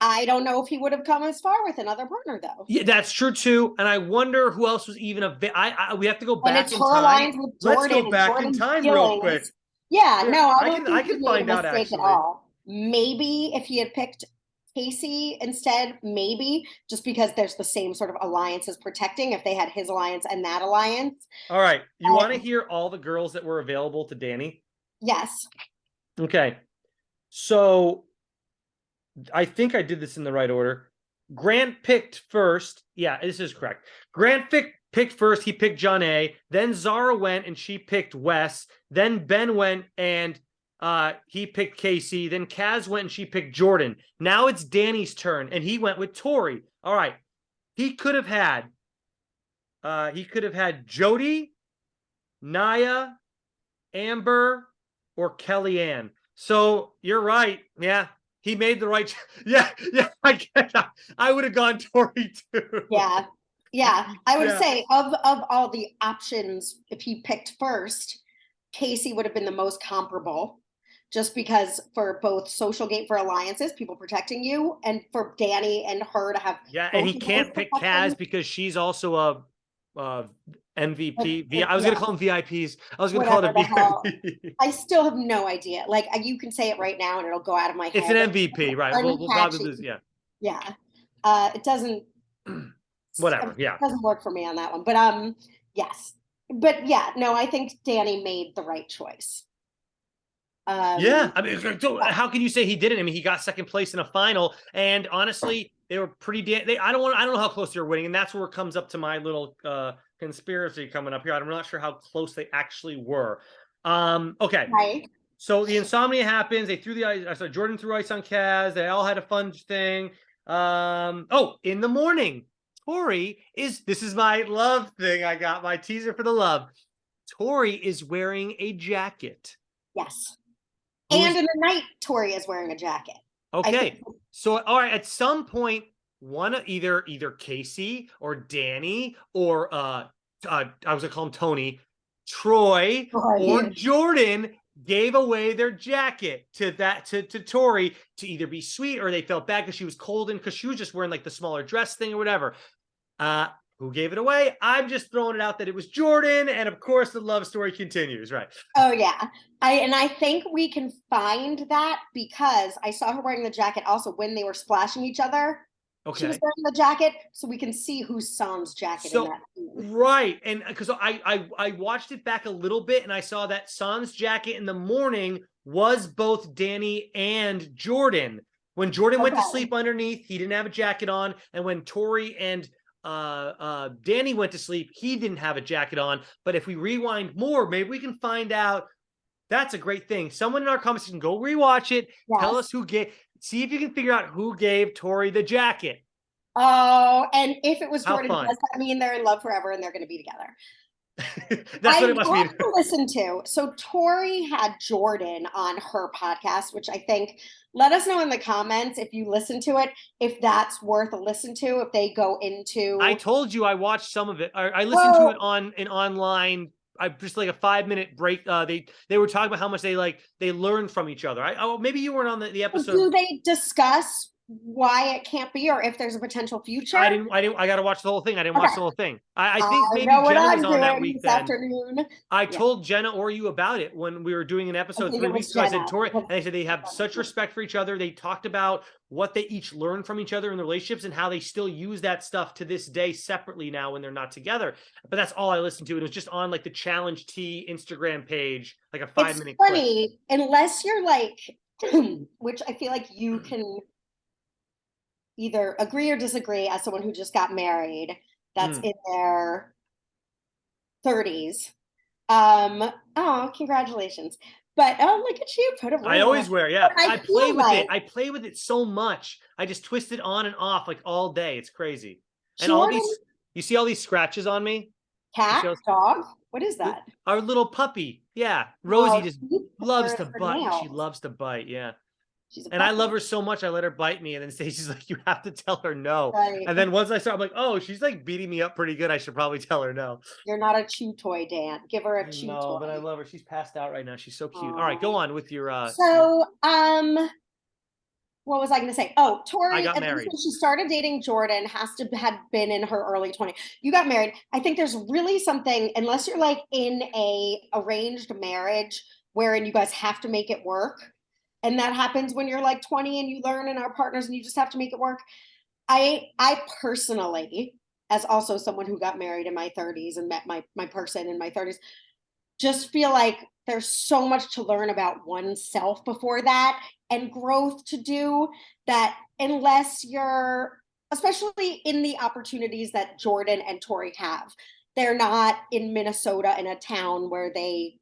I don't know if he would have come as far with another partner though. yeah, that's true too. And I wonder who else was even we have to go And back it's in her time. alliance with Let's Jordan go and back in Jordan's time real quick. feelings. Yeah, Here, no, I I don't can I think he can made a find out mistake at actually. all. Maybe if he had picked Casey instead, maybe just because there's the same sort of alliances protecting if they had his alliance and that alliance. All right. You want to hear all the girls that were available to Danny? Yes. Okay. So I think I did this in the right order. Grant picked first. Yeah, this is correct. Grant picked first. He picked John A. Then Zara went and she picked Wes. Then Ben went and he picked Casey. Then Kaz went and she picked Jordan. Now it's Danny's turn and he went with Tori. All right. He could have had Jody, Naya, Amber, or Kellyanne. So you're right. Yeah, he made the right. Yeah, yeah. I would have gone Tori too. Yeah. Yeah. I would Yeah. say of all the options, if he picked first, Casey would have been the most comparable. just because for both social game for alliances, people protecting you, and for Danny and her to have Yeah, and both he of can't those pick protections. Kaz because she's also a MVP. I was Yeah, gonna call them VIPs. I was gonna call whatever it a the hell. VIP. I still have no idea. Like you can say it right now and it'll go out of my It's an head. MVP, right? We'll probably Uncatchy. lose. Yeah. Yeah. It doesn't Whatever. Yeah. work for me on that one. But yes. But yeah, no, I think Danny made the right choice. Yeah, Um I mean, how can you say he didn't? I mean, he got second place in a final, and honestly, they were pretty. I don't know how close they were winning, and that's where it comes up to my little conspiracy coming up here. I'm not sure how close they actually were. Okay, right. so the insomnia happens. They threw the ice. Sorry, Jordan threw ice on Kaz. They all had a fun thing. Oh, in the morning, Tori is. This is my love thing. I got my teaser for the love. Tori is wearing a jacket. Yes. And Who's in the night, Tori is wearing a jacket. I think okay? So, all right, at some point, one either Casey or Danny or I was gonna call him Tony, Troy or right. Jordan gave away their jacket to Tori to either be sweet or they felt bad because she was cold and because she was just wearing like the smaller dress thing or whatever. Uh, who gave it away? I'm just throwing it out that it was Jordan, and of course the love story continues, right? Oh yeah. I think we can find that because I saw her wearing the jacket also when they were splashing each other. She was Okay. wearing the jacket, so we can see who's San's jacket in So that scene. right, and because I watched it back a little bit, and I saw that San's jacket in the morning was both Danny and Jordan. When Jordan went to Okay. sleep underneath, he didn't have a jacket on, and when Tori and Danny went to sleep, he didn't have a jacket on. But if we rewind more, maybe we can find out. That's a great thing. Someone in our comments can go rewatch it. Tell Yes. us who gave. See if you can figure out who gave Tori the jacket. Oh, and if it was How Jordan, fun! does that mean they're in love forever and they're going to be together? That's what I it must have mean. to listen to. So Tori had Jordan on her podcast, which I think let us know in the comments if you listen to it, if that's worth a listen to, if they go I into told you I watched some of it. I listened to it well, on an online. I just like a 5 minute break. They were talking about how much they learned from each other. Maybe you weren't on the episode. do they discuss why it can't be or if there's a potential future? I got to watch the whole thing. I didn't Okay. watch the whole thing. I I think maybe know what Jenna was I'm on that doing week this then. afternoon. I Yeah, told Jenna or you about it when we were doing an I episode think it 3 weeks was ago. I said Jenna. Tori, and I said they have such respect for each other. They talked about what they each learned from each other in their relationships and how they still use that stuff to this day separately now when they're not together. But that's all I listened to. And it was just on like the Challenge T Instagram page, like a It's 5 minute clip. funny, unless you're like, which I feel like you can either agree or disagree as someone who just got married that's in their 30s. Oh, congratulations. But oh, look at you, put a I ring on it. always wear, yeah. But I I play feel with it. like I play with it so much. I just twist it on and off like all day. It's crazy. And all Jordan, these, you see all these scratches on me? You see cat, all, dog, what is that? our little puppy. Yeah. Rosie Oh, just she loves prefers to her bite. She nails. loves to bite. Yeah. She's a And I love puppy. her so much. I let her bite me. And then Stacey's like, you have to tell her no. Right. And then once I start, I'm like, oh, she's like beating me up pretty good. I should probably tell her no. You're not a chew toy, Dan. Give her a chew No, but I toy. love her. She's passed out right now. She's so cute. All right, go Oh. on with your So, what was I going to say? Oh, I Tori, got at least married. when she started dating Jordan, has to had been in her early 20s. You got married. I think there's really something, unless you're like in a arranged marriage wherein you guys have to make it work. And that happens when you're like 20 and you learn and are partners and you just have to make it work. I personally, as also someone who got married in my 30s and met my person in my 30s, just feel like there's so much to learn about oneself before that and growth to do that unless you're especially in the opportunities that Jordan and Tori have. They're not in Minnesota in a town where they,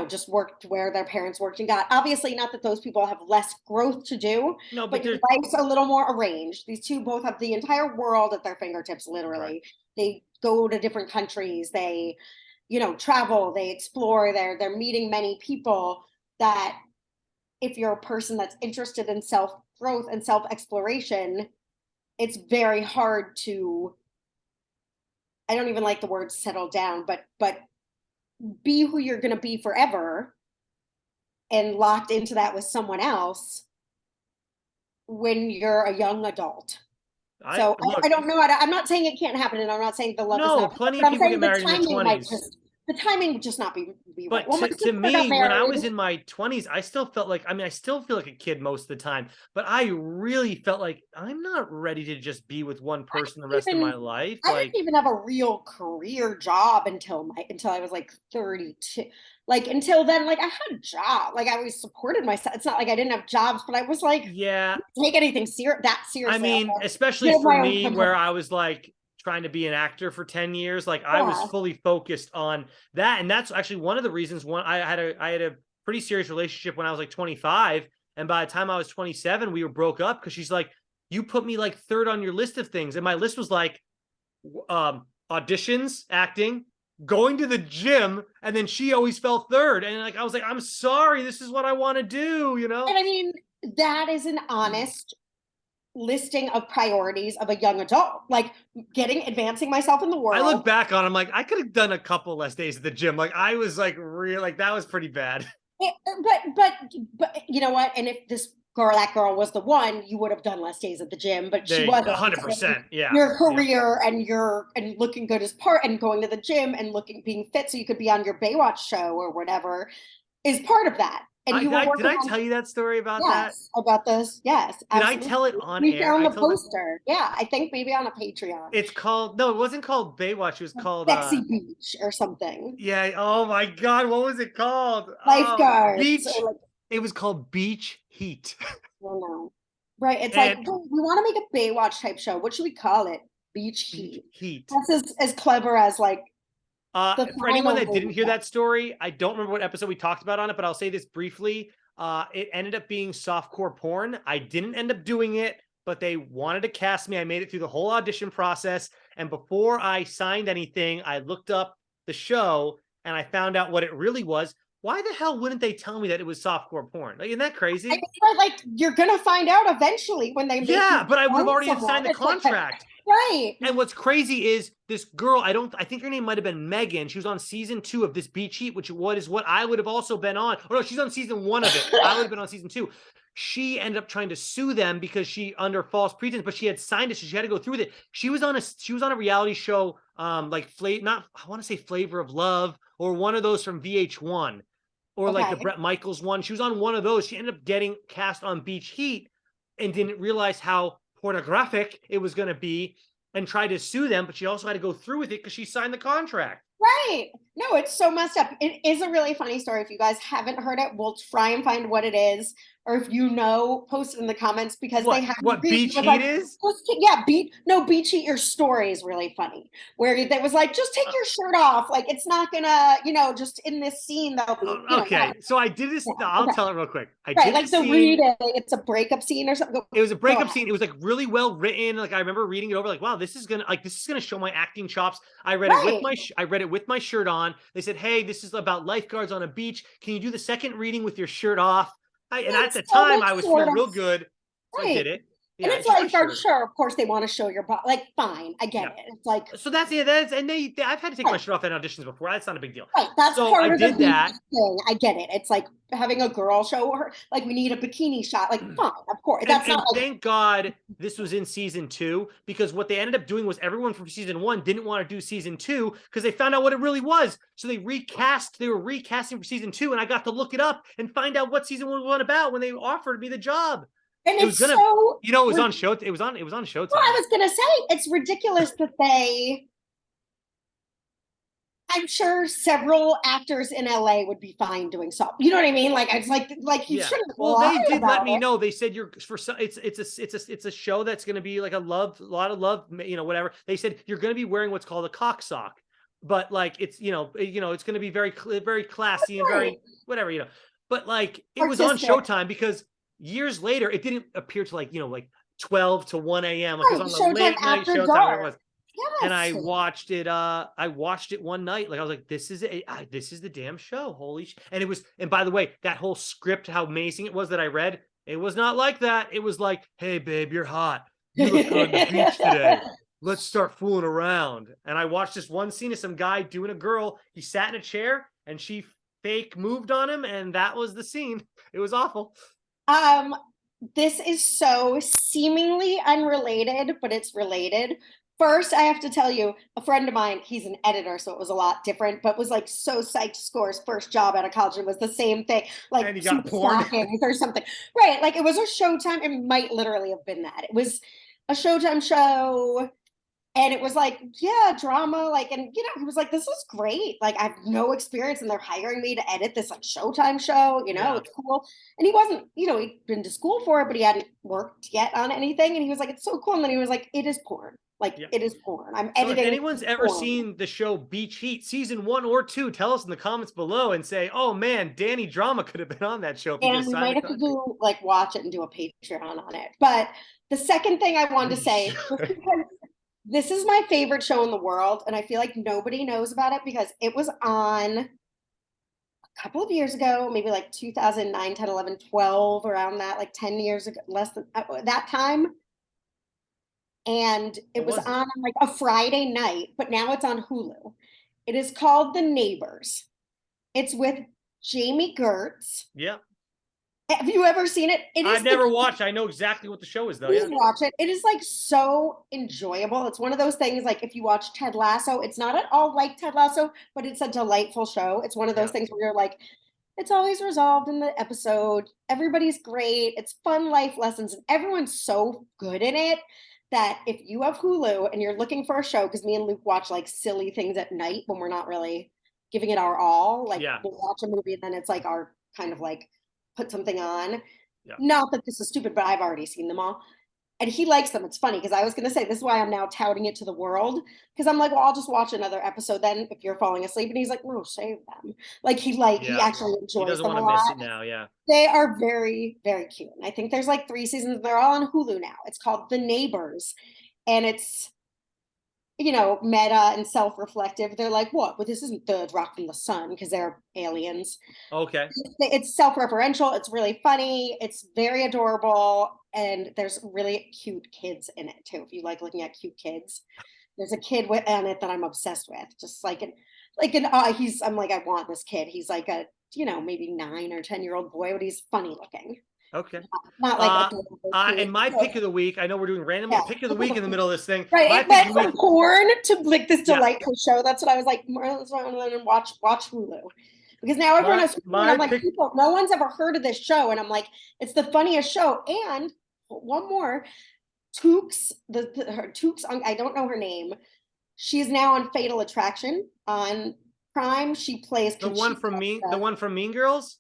just worked where their parents worked and got. Obviously, not that those people have less growth to do, No, but but your there's life's a little more arranged. These two both have the entire world at their fingertips, right. literally. They go to different countries. They travel, they explore, they're meeting many people that if you're a person that's interested in self growth and self exploration, it's very hard to, I don't even like the word settle down, but be who you're going to be forever and locked into that with someone else when you're a young adult. So I don't know. I'm not saying it can't happen, and I'm not saying the love is no, not. plenty But of I'm people saying get married in their 20s. The timing would just not be right. But Well, my to sister got me, when I was married. in my 20s, I still felt like, I mean, I still feel like a kid most of the time, but I really felt like I'm not ready to just be with one person the rest of my life. I Like, didn't even have a real career job until I was like 32. Like until then, like I had a job. Like I always supported myself. It's not like I didn't have jobs, but I was like, yeah, take anything that I seriously. mean, especially Build for my own me, company. where I was like trying to be an actor for 10 years, like I was Yeah. fully focused on that. And that's actually one of the reasons I had a pretty serious relationship when I was like 25. And by the time I was 27, we were broke up because she's like, you put me like third on your list of things. And my list was like auditions, acting, going to the gym, and then she always fell third. And like I was like, I'm sorry, this is what I want to do, you know? And I mean, that is an honest listing of priorities of a young adult, like advancing myself in the world. I look back on, I'm like, I could have done a couple less days at the gym. Like I was like real, like that was pretty bad. But you know what? And if that girl was the one, you would have done less days at the gym, but she wasn't. 100%. Yeah. Your career and looking good as part and going to the gym and being fit so you could be on your Baywatch show or whatever is part of that. And you were did I tell you that story about that? About this. Yes. Did absolutely. I tell it on we air? found the poster. Yeah, I think maybe on a Patreon. It's called, no, it wasn't called Baywatch. It was called Sexy Beach or something. Yeah. Oh my God. What was it called? Lifeguards. Beach. It was called Beach Heat. I don't know. Right. It's like, we want to make a Baywatch type show. What should we call it? Beach Heat. That's as clever as like. For anyone that didn't hear that story, I don't remember what episode we talked about on it, but I'll say this briefly. It ended up being softcore porn. I didn't end up doing it, but they wanted to cast me. I made it through the whole audition process. And before I signed anything, I looked up the show and I found out what it really was. Why the hell wouldn't they tell me that it was softcore porn? Like, isn't that crazy? I mean, like you're gonna find out eventually when they make but I would have already signed the contract. Right. And what's crazy is this girl, I think her name might have been Megan. She was on season 2 of this Beach Heat, which is what I would have also been on. Oh no, she's on season 1 of it. I would have been on season 2. She ended up trying to sue them because she, under false pretense, but she had signed it, so she had to go through with it. She was on a reality show, like I want to say Flavor of Love, or one of those from VH1, or like the Bret Michaels one. She was on one of those. She ended up getting cast on Beach Heat and didn't realize how pornographic it was going to be and tried to sue them, but she also had to go through with it because she signed the contract. Right. No, it's so messed up. It is a really funny story. If you guys haven't heard it, we'll try and find what it is. Or if you know, post it in the comments because they have what Beach Heat is? Beach Heat, your story is really funny. Where it was like, just take your shirt off. Like it's not gonna, just in this scene that'll be okay. So I did this. Yeah, I'll tell it real quick. Read it. It's a breakup scene or something. It was a breakup scene. It was like really well written. Like I remember reading it over, like, wow, this is gonna show my acting chops. I read it with my shirt on. They said, hey, this is about lifeguards on a beach. Can you do the second reading with your shirt off? And at the time, I was feeling real good. So I did it. Yeah, and it's like, sure, of course, they want to show your body. Like, fine, I get it. It's like, so that's and I've had to take my shirt off in auditions before. That's not a big deal. Right, that's part of the thing. I get it. It's like having a girl show her, like we need a bikini shot. Like, fine, of course. Thank God this was in season 2, because what they ended up doing was everyone from season 1 didn't want to do season 2 because they found out what it really was. So they were recasting for season 2, and I got to look it up and find out what season 1 was about when they offered me the job. And it was on Showtime. It was on Showtime. Well, I was gonna say it's ridiculous that I'm sure several actors in LA would be fine doing so. You know what I mean? Like I was like you shouldn't. Well, they did let me know. They said it's a show that's going to be like a lot of love, whatever. They said you're going to be wearing what's called a cock sock, but like it's it's going to be very classy and very whatever. But like it was on Showtime because years later it didn't appear to like 12 to 1 a.m. It was on the late night Showtime. Whatever it was. Yes. And I watched it one night. Like I was like, this is the damn show. Holy and it was, and by the way, that whole script, how amazing it was that I read, it was not like that. It was like, hey babe, you're hot. You look good on the beach today. Let's start fooling around. And I watched this one scene of some guy doing a girl. He sat in a chair and she fake moved on him, and that was the scene. It was awful. This is so seemingly unrelated, but it's related. First, I have to tell you, a friend of mine, he's an editor, so it was a lot different, but was like so psyched to score his first job out of college. It was the same thing, like And he got porn or something. Right. Like it was a Showtime. It might literally have been that. It was a Showtime show. And it was like, yeah, drama, like, and he was like, this is great. Like, I have no experience, and they're hiring me to edit this like Showtime show, it's cool. And he wasn't, he'd been to school for it, but he hadn't worked yet on anything. And he was like, it's so cool. And then he was like, it is porn. Like, it is porn. I'm editing. If anyone's ever seen the show Beach Heat, season 1 or 2, tell us in the comments below and say, oh man, Danny Drama could have been on that show. And we might have to do like watch it and do a Patreon on it. But the second thing I wanted to say, this is my favorite show in the world, and I feel like nobody knows about it because it was on a couple of years ago, maybe like 2009, 10, 11, 12, around that, like 10 years ago, less than that time. And it was on like a Friday night, but now it's on Hulu. It is called The Neighbors. It's with Jamie Gertz. Yeah. Have you ever seen it? I've never watched. I know exactly what the show is, though. Please watch it. It is like so enjoyable. It's one of those things like if you watch Ted Lasso, it's not at all like Ted Lasso, but it's a delightful show. It's one of those things where you're like, it's always resolved in the episode. Everybody's great. It's fun life lessons, and everyone's so good in it that if you have Hulu and you're looking for a show, because me and Luke watch like silly things at night when we're not really giving it our all, like we'll watch a movie and then it's like our kind of like put something on. Not that this is stupid, but I've already seen them all. And he likes them. It's funny because I was going to say this is why I'm now touting it to the world, because I'm like, well, I'll just watch another episode then if you're falling asleep. And he's like, no, save them. Like he actually enjoys them a lot. Miss it now. Yeah, they are very, very cute. And I think there's like 3 seasons. They're all on Hulu now. It's called The Neighbors, and it's meta and self-reflective. They're like, what? But this isn't Third Rock from the Sun because they're aliens. Okay. It's self-referential. It's really funny. It's very adorable. And there's really cute kids in it too. If you like looking at cute kids, there's a kid in it that I'm obsessed with. Just like I'm like, I want this kid. He's like a, maybe 9 or 10-year-old boy, but he's funny looking. Okay. Not like and my pick of the week, I know we're doing random pick of the week in the middle of this thing. Right. It went from porn to like this delightful show. That's what I was like, let's watch Hulu. Because now everyone has, I'm like, people, no one's ever heard of this show. And I'm like, it's the funniest show. And one more, Tooks, Tooks, I don't know her name. She's now on Fatal Attraction on Prime. She plays the one from Mean Girls.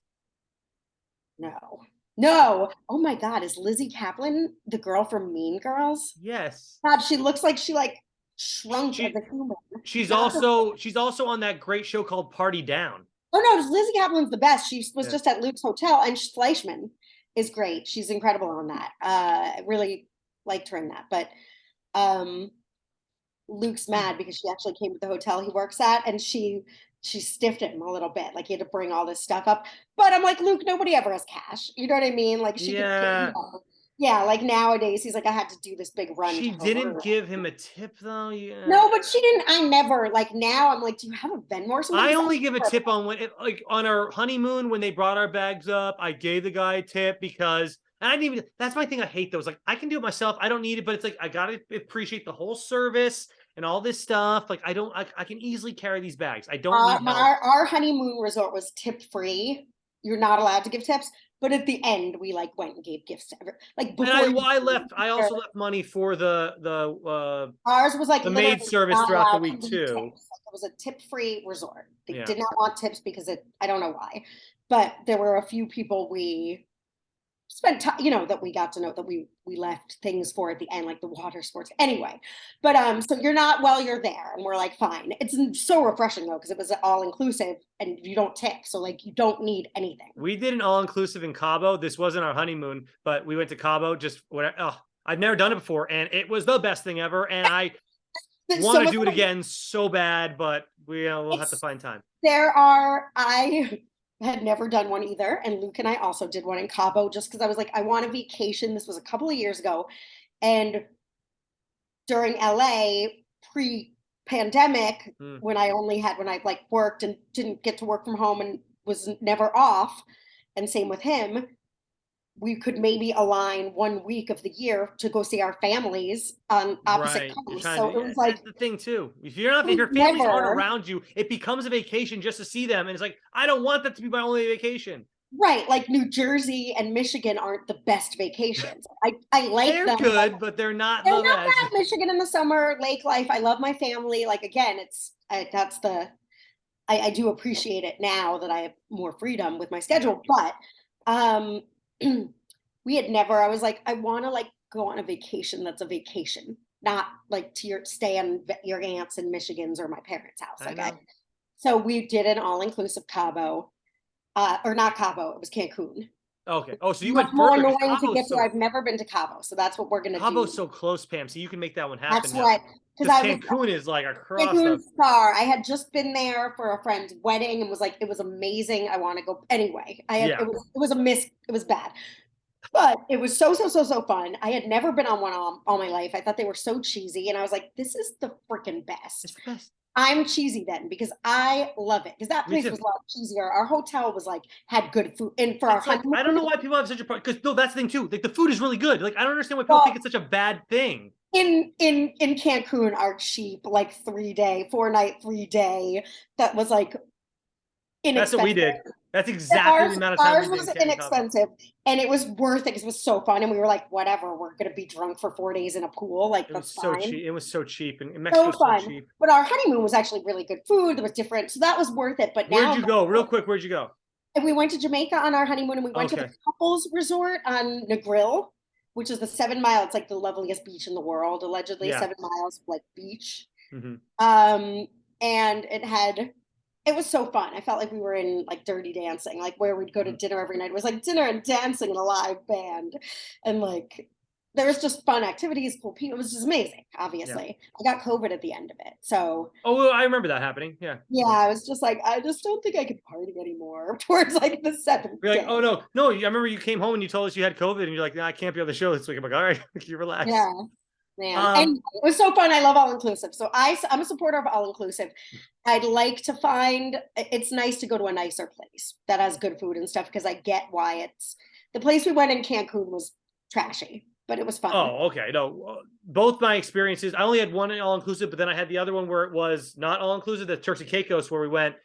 No. Oh my God, is Lizzie Kaplan the girl from Mean Girls? Yes. God, she looks like she like shrunk as a human. She's also on that great show called Party Down. Oh no, Lizzie Kaplan's the best. She was just at Luke's Hotel, and Fleischman is great. She's incredible on that. I really liked her in that. But Luke's mad because she actually came to the hotel he works at, and she stiffed him a little bit. Like he had to bring all this stuff up. But I'm like, Luke, nobody ever has cash. You know what I mean? Like she yeah, like nowadays he's like, I had to do this big run. She didn't give him a tip though. Yeah. No, but she didn't. I never, like now I'm like, do you have a Venmo or something? I only give a tip on like on our honeymoon when they brought our bags up. I gave the guy a tip because I didn't even. That's my thing. I hate those. Like I can do it myself. I don't need it, but it's like I gotta appreciate the whole service and all this stuff. Like I can easily carry these bags. I don't need help. Our honeymoon resort was tip free. You're not allowed to give tips. But at the end, we like went and gave gifts to everyone. Like before, I also left money for the ours was like the maid service throughout the week too. It was a tip-free resort. They did not want tips because I don't know why, but there were a few people we spent time, that we got to know that we left things for at the end, like the water sports. Anyway, but so you're not while you're there, and we're like, fine. It's so refreshing though because it was all inclusive and you don't tip, so like you don't need anything. We did an all inclusive in Cabo. This wasn't our honeymoon, but we went to Cabo. I've never done it before, and it was the best thing ever. And I want to do it again so bad, but we'll have to find time. I had never done one either, and Luke and I also did one in Cabo just because I was like, I want a vacation. This was a couple of years ago, and during LA pre-pandemic, when I like worked and didn't get to work from home and was never off, and same with him, we could maybe align 1 week of the year to go see our families on opposite Right. You're coasts. trying So to, it was like, that's the thing too. If you're not, if we've your families aren't never, around you, it becomes a vacation just to see them. And it's like, I don't want that to be my only vacation. right, like New Jersey and Michigan aren't the best vacations. I like They're them, but good, but they're not they're the not best. bad. Michigan in the summer, lake life. I love my family. Like, again, that's the, I do appreciate it now that I have more freedom with my schedule. But um we had never, I was like, I want to like go on a vacation that's a vacation, not like to stay on your aunt's and Michigan's or my parents' house. I Like know. so we did an all-inclusive Cabo, or not Cabo, it was Cancun. Okay. Oh, so you Much went more further because annoying to get to. I've never been to Cabo, so that's what we're gonna do. Cabo's so close, Pam. So you can make that one happen That's now. what, because Because I was Cancun is like across the. Cancun's far. I had just been there for a friend's wedding and was like, it was amazing. I want to go anyway. Yeah. It was a miss. It was bad, but it was so fun. I had never been on one all my life. I thought they were so cheesy, and I was like, this is the freaking best. It's the best. I'm cheesy then because I love it because that Me place too. was a lot cheesier. Our hotel was like had good food, and for our It's like, honeymoon, I don't know why people have such a problem. Because no, that's the thing too. Like the food is really good. Like I don't understand why people think well, it's such a bad thing. in Cancun, our cheap like 3 day, 4 night, 3 day that was like That's what we inexpensive. did. That's exactly the amount of time we Ours did was in Cabo. inexpensive and it was worth it because it was so fun. And we were like, whatever, we're gonna be drunk for 4 days in a pool. Like, It was that's so fine. cheap. It was so cheap. And So Mexico's so fun. cheap. But our honeymoon was actually really good food. There was different. So that was worth it. But Where'd now, you go? Real quick, where'd you go? and we went to Jamaica on our honeymoon and we went to the Okay. couples resort on Negril, which is the 7 Mile. It's like the loveliest beach in the world, allegedly Yeah. 7 miles like beach. Mm-hmm. And it was so fun. I felt like we were in like Dirty Dancing, like where we'd go to dinner every night. It was like dinner and dancing and a live band. And like there was just fun activities, cool people. It was just amazing, obviously. Yeah. I got COVID at the end of it. So oh, I remember that happening. Yeah. yeah, I was just like, I just don't think I could party anymore towards like the seventh You're like, day. oh no. I remember you came home and you told us you had COVID and you're like, no, I can't be on the show this week. I'm like, all right, you relax. Yeah. Man. And it was so fun. I love all inclusive. So I'm a supporter of all inclusive. I'd like to find, it's nice to go to a nicer place that has good food and stuff because I get why the place we went in Cancun was trashy, but it was fun. Oh, okay. No, both my experiences, I only had one all inclusive, but then I had the other one where it was not all inclusive, the Turks and Caicos where we went.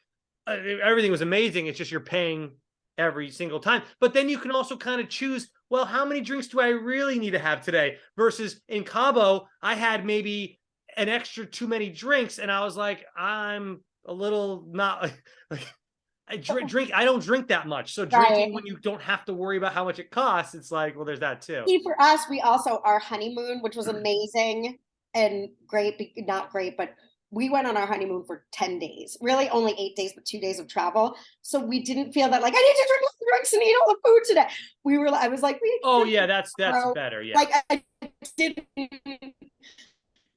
Everything was amazing. It's just you're paying every single time. But then you can also kind of choose, well, how many drinks do I really need to have today? Versus in Cabo, I had maybe an extra too many drinks, and I was like, I'm a little not like I don't drink that much. So drinking when you don't have to worry about how much it costs, it's like, well, there's that too. See, for us, we also our honeymoon, which was amazing and great, not great, but we went on our honeymoon for 10 days, really only 8 days, but 2 days of travel. So we didn't feel that like, I need to drink all the drinks and eat all the food today. I was like, oh yeah, that's better. Yeah. Like I didn't,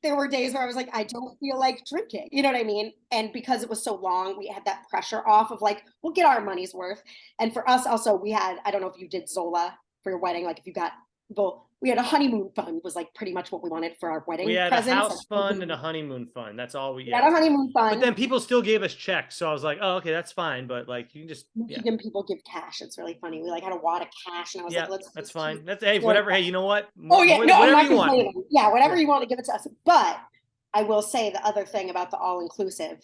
there were days where I was like, I don't feel like drinking. You know what I mean? And because it was so long, we had that pressure off of like, we'll get our money's worth. And for us also, we had, I don't know if you did Zola for your wedding, like if you got, well, we had a honeymoon fund was like pretty much what we wanted for our wedding. We had presents. a house fund and a honeymoon fund. That's all we had. A honeymoon fund. But then people still gave us checks. So I was like, oh, okay, that's fine. But like, you can just, Michigan people give cash. It's really funny. We like had a wad of cash and I was like, that's fine. That's, hey, whatever. Hey, you know what? Oh yeah, no, whatever I'm not you want. Yeah, whatever you want to give it to us. But I will say the other thing about the all-inclusive,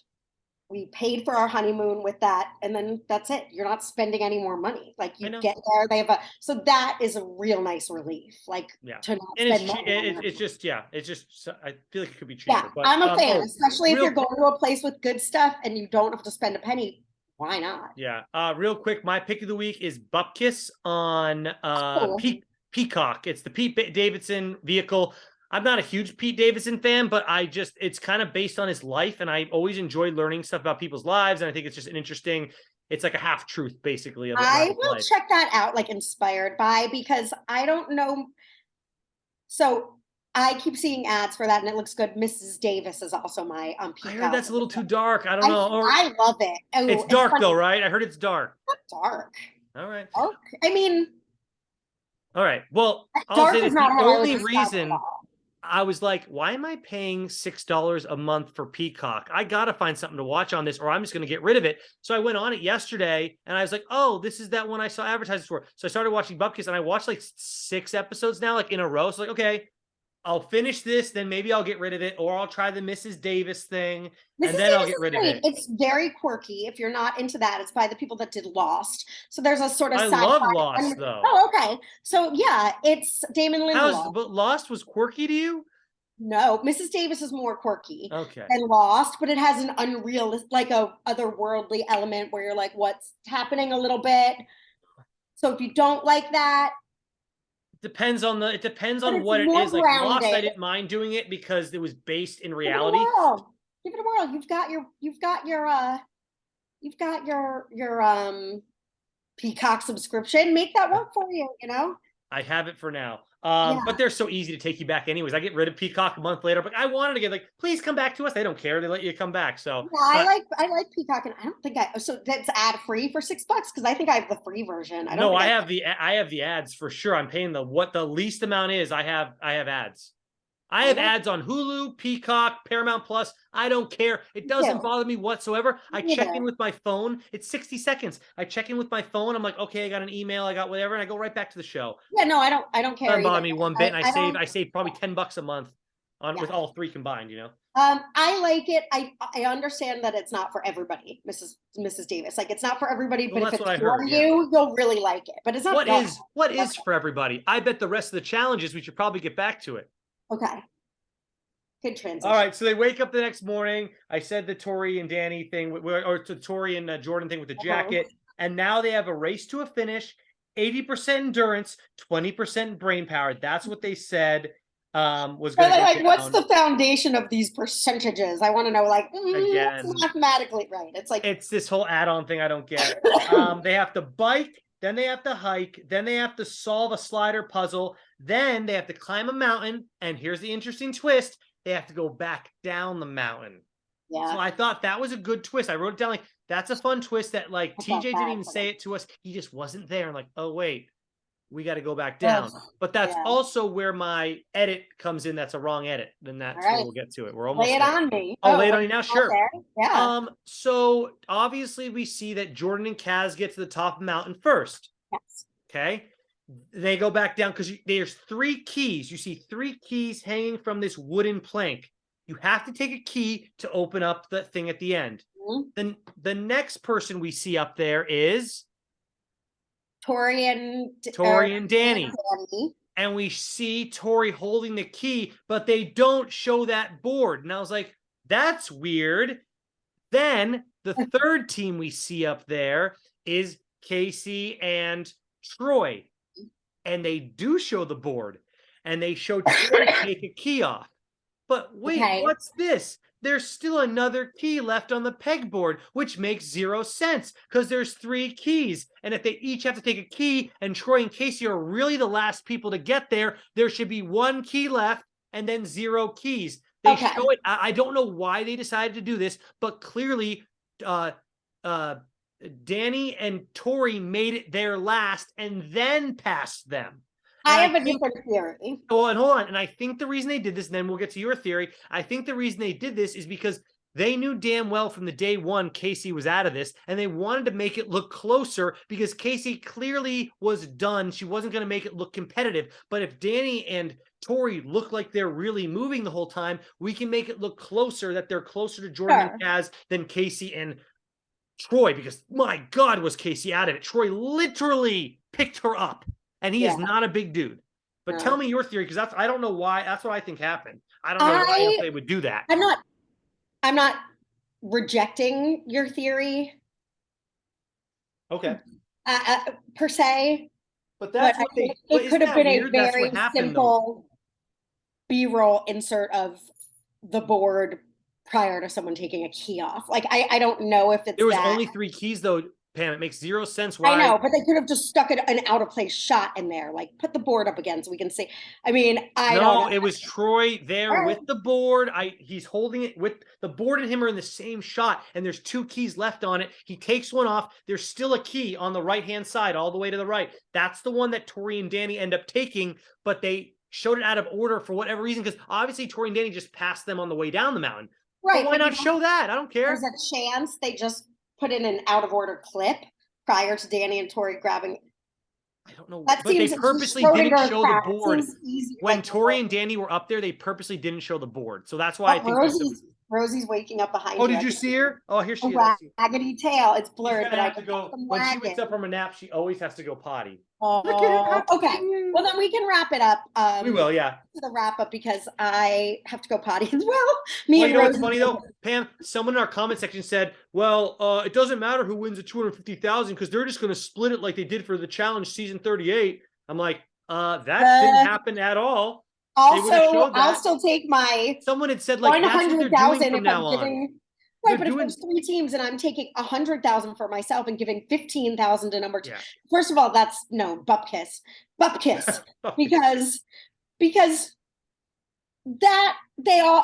we paid for our honeymoon with that, and then that's it. You're not spending any more money. Like you get there, they have so that is a real nice relief. Like to not spend money. It's just I feel like it could be cheaper. Yeah, but, I'm a fan, especially if you're going to a place with good stuff and you don't have to spend a penny. Why not? Yeah. Real quick, my pick of the week is Bupkis on Peacock. It's the Pete Davidson vehicle. I'm not a huge Pete Davidson fan, but it's kind of based on his life. And I always enjoy learning stuff about people's lives. And I think it's just it's like a half truth, basically. I will check that out, like inspired by, because I don't know. So I keep seeing ads for that and it looks good. Mrs. Davis is also my Peacock. I heard that's a little too dark. I don't know. I love it. Oh, it's dark though, right? I heard it's dark. It's not dark. All right. Okay. I mean. All right. Well, I'll say this, the only reason I was like, why am I paying $6 a month for Peacock? I got to find something to watch on this or I'm just going to get rid of it. So I went on it yesterday and I was like, oh, this is that one I saw advertised for. So I started watching Bupkis and I watched like 6 episodes now, like in a row. So like, okay, I'll finish this, then maybe I'll get rid of it, or I'll try the Mrs. Davis thing, Mrs. and then I'll Davis get is rid of great. it. It's very quirky. If you're not into that, it's by the people that did Lost. So there's a sort of I sci-fi. love Lost, though. Oh, okay. So yeah, it's Damon Lindelof. But Lost was quirky to you? No, Mrs. Davis is more quirky Okay. than Lost, but it has an unrealistic, like a otherworldly element where you're like, what's happening a little bit. So if you don't like that, Depends on the. It depends but on it's what it more is. Like Lost, I grounded. didn't mind doing it because it was based in Give it a reality. whirl. Give it a whirl. You've got your Peacock subscription. Make that work for you, you know? I have it for now. Yeah. But they're so easy to take you back anyways. I get rid of Peacock a month later, but I wanted to get like, please come back to us. They don't care. They let you come back. So Yeah, I like Peacock, and I don't think so that's ad free for $6 because I think I have the free version. I don't. No, I have the ads for sure. I'm paying what the least amount is. I have ads. I have ads on Hulu, Peacock, Paramount Plus. I don't care. It doesn't bother me whatsoever. I check in with my phone. It's 60 seconds. I check in with my phone. I'm like, okay, I got an email, I got whatever, and I go right back to the show. Yeah, no, I don't care. Doesn't bother me one bit. And I I save probably $10 a month with all 3 combined, you know. I like it. I understand that it's not for everybody, Mrs. Davis. Like it's not for everybody, Well, but if that's it's what I for heard, you, you'll really like it. But it's not. What is for everybody? I bet the rest of the challenges we should probably get back to it. Okay. Good transition. All right, so they wake up the next morning. I said the Tori and Danny thing, or the Tori and Jordan thing with the jacket, and now they have a race to a finish. 80% endurance, 20% brain power. That's what they said was going to go like, down. what's the foundation of these percentages? I want to know. Like, again, what's mathematically right? It's like it's this whole add-on thing I don't get. They have to bike, then they have to hike, then they have to solve a slider puzzle, then they have to climb a mountain, and here's the interesting twist. They have to go back down the mountain. Yeah. So I thought that was a good twist. I wrote it down like, that's a fun twist that like TJ didn't even say it to us. He just wasn't there. I'm like, oh, wait, we got to go back down. But that's also where my edit comes in. That's a wrong edit. Then that's where we'll get to it. We're almost lay it on me. I'll lay it on you now. Sure. Yeah. So obviously we see that Jordan and Kaz get to the top of the mountain first. Yes. Okay. They go back down because there's 3 keys. You see 3 keys hanging from this wooden plank. You have to take a key to open up the thing at the end. Then the next person we see up there is Tori and Danny. And we see Tori holding the key, but they don't show that board. And I was like, that's weird. Then the third team we see up there is Casey and Troy. And they do show the board. And they show Troy take a key off. But wait, what's this? There's still another key left on the pegboard, which makes 0 sense because there's 3 keys. And if they each have to take a key and Troy and Casey are really the last people to get there, there should be 1 key left and then 0 keys. They show it. I don't know why they decided to do this, but clearly Danny and Tori made it there last and then passed them. I have a different theory. Oh, and hold on. And I think the reason they did this, and then we'll get to your theory. I think the reason they did this is because they knew damn well from the day one Casey was out of this, and they wanted to make it look closer because Casey clearly was done. She wasn't going to make it look competitive. But if Danny and Tori look like they're really moving the whole time, we can make it look closer, that they're closer to Jordan and Kaz than Casey and Troy, because my God, was Casey out of it. Troy literally picked her up. And he is not a big dude. But tell me your theory, because I don't know why. That's what I think happened. I don't know why they would do that. I'm not rejecting your theory. Okay. Per se. But that's what it could have been a very simple B-roll insert of the board prior to someone taking a key off. Like I don't know if it's there was only 3 keys though. Pam, it makes 0 sense why. I know, but they could have just stuck an out of place shot in there, like put the board up again so we can see. I mean, I don't know. It was Troy there with the board. He's holding it with the board and him are in the same shot, and there's 2 keys left on it. He takes one off. There's still a key on the right-hand side, all the way to the right. That's the one that Tori and Danny end up taking, but they showed it out of order for whatever reason, because obviously Tori and Danny just passed them on the way down the mountain. Right. But why not show that? I don't care. There's a chance they just put in an out of order clip prior to Danny and Tori grabbing. I don't know, That but they seems purposely didn't show the It board. seems easy, When like, Tori and Danny were up there, they purposely didn't show the board. So that's why I think Rosie's waking up behind Oh, you. did you see her? Oh, here she A is. I see her. raggedy tail. It's She's blurred, gonna but I have to can go when she wakes up from a nap. She always has to go potty. Look at it. Okay. Well, then we can wrap it up. We will, yeah. To the wrap up, because I have to go potty as well. Me Well, and you know what's Rosie- funny though, Pam? Someone in our comment section said, "Well, it doesn't matter who wins the 250,000 because they're just going to split it like they did for the challenge season 38." I'm like, that didn't happen at all. Also, I'll still take my. Someone had said like that's what they're doing from now on. Right, but if there's 3 teams and I'm taking 100,000 for myself and giving 15,000 to number 2, first of all, that's bupkiss, because that they all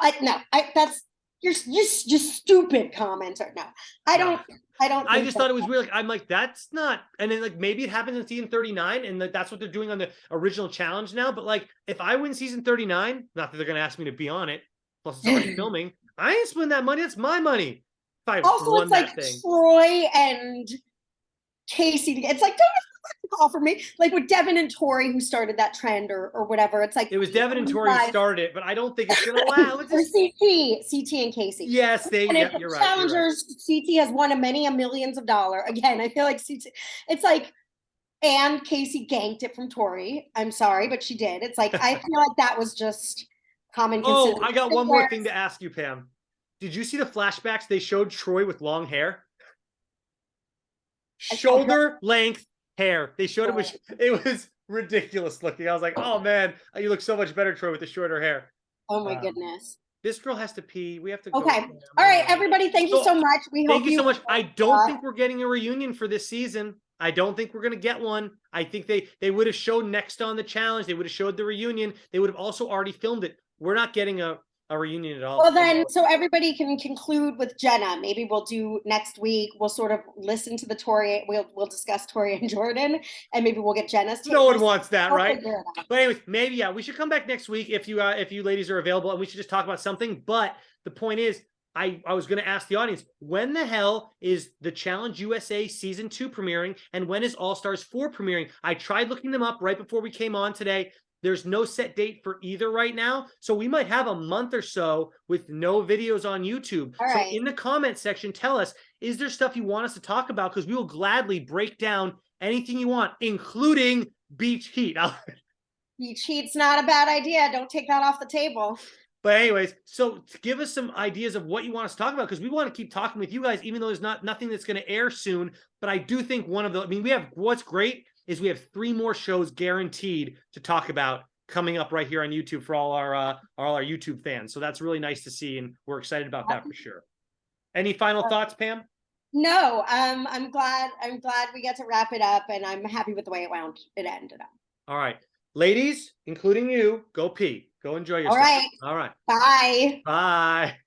that's you're stupid commenter. No, I don't. I just thought it was weird. I'm like, that's not, and then like maybe it happens in season 39, and that's what they're doing on the original challenge now. But like, if I win season 39, not that they're gonna ask me to be on it, plus it's already filming. I ain't spending that money. That's my money. If I also, won it's like thing. Troy and Casey. It's like, don't offer me, like with Devin and Tori, who started that trend or whatever. It's like it was Devin and Tori who started it, but I don't think it's gonna last. Or CT and Casey. Yes, you're right. Challengers, CT has won many millions of dollars. Again, I feel like CT. It's like, and Casey ganked it from Tori. I'm sorry, but she did. It's like I feel like that was just common. Oh, I got one more thing to ask you, Pam. Did you see the flashbacks? They showed Troy with long hair, shoulder length hair. They showed it was ridiculous looking. I was like, oh man, you look so much better, Troy, with the shorter hair. Oh my goodness. This girl has to pee. We have to go. Okay. All right, everybody. Thank you so much. Thank you so much. I don't think we're getting a reunion for this season. I don't think we're going to get one. I think they would have showed next on the challenge. They would have showed the reunion. They would have also already filmed it. We're not getting a reunion at all. Well, then, so everybody can conclude with Jenna. Maybe we'll do next week. We'll sort of listen to the Tori. We'll discuss Tori and Jordan, and maybe we'll get Jenna's take. No one wants that, right? But anyways, maybe we should come back next week if you ladies are available, and we should just talk about something. But the point is, I was going to ask the audience, when the hell is the Challenge USA Season 2 premiering, and when is All Stars 4 premiering? I tried looking them up right before we came on today. There's no set date for either right now. So we might have a month or so with no videos on YouTube. So in the comment section, tell us, is there stuff you want us to talk about? Because we will gladly break down anything you want, including beach heat. Beach heat's not a bad idea. Don't take that off the table. But anyways, so give us some ideas of what you want us to talk about, because we want to keep talking with you guys, even though there's nothing that's going to air soon. But I do think what's great is we have 3 more shows guaranteed to talk about coming up right here on YouTube for all our YouTube fans. So that's really nice to see, and we're excited about that for sure. Any final thoughts, Pam? No, I'm glad we get to wrap it up, and I'm happy with the way it ended up. All right, ladies, including you, go pee. Go enjoy yourself. All right. All right. Bye. Bye.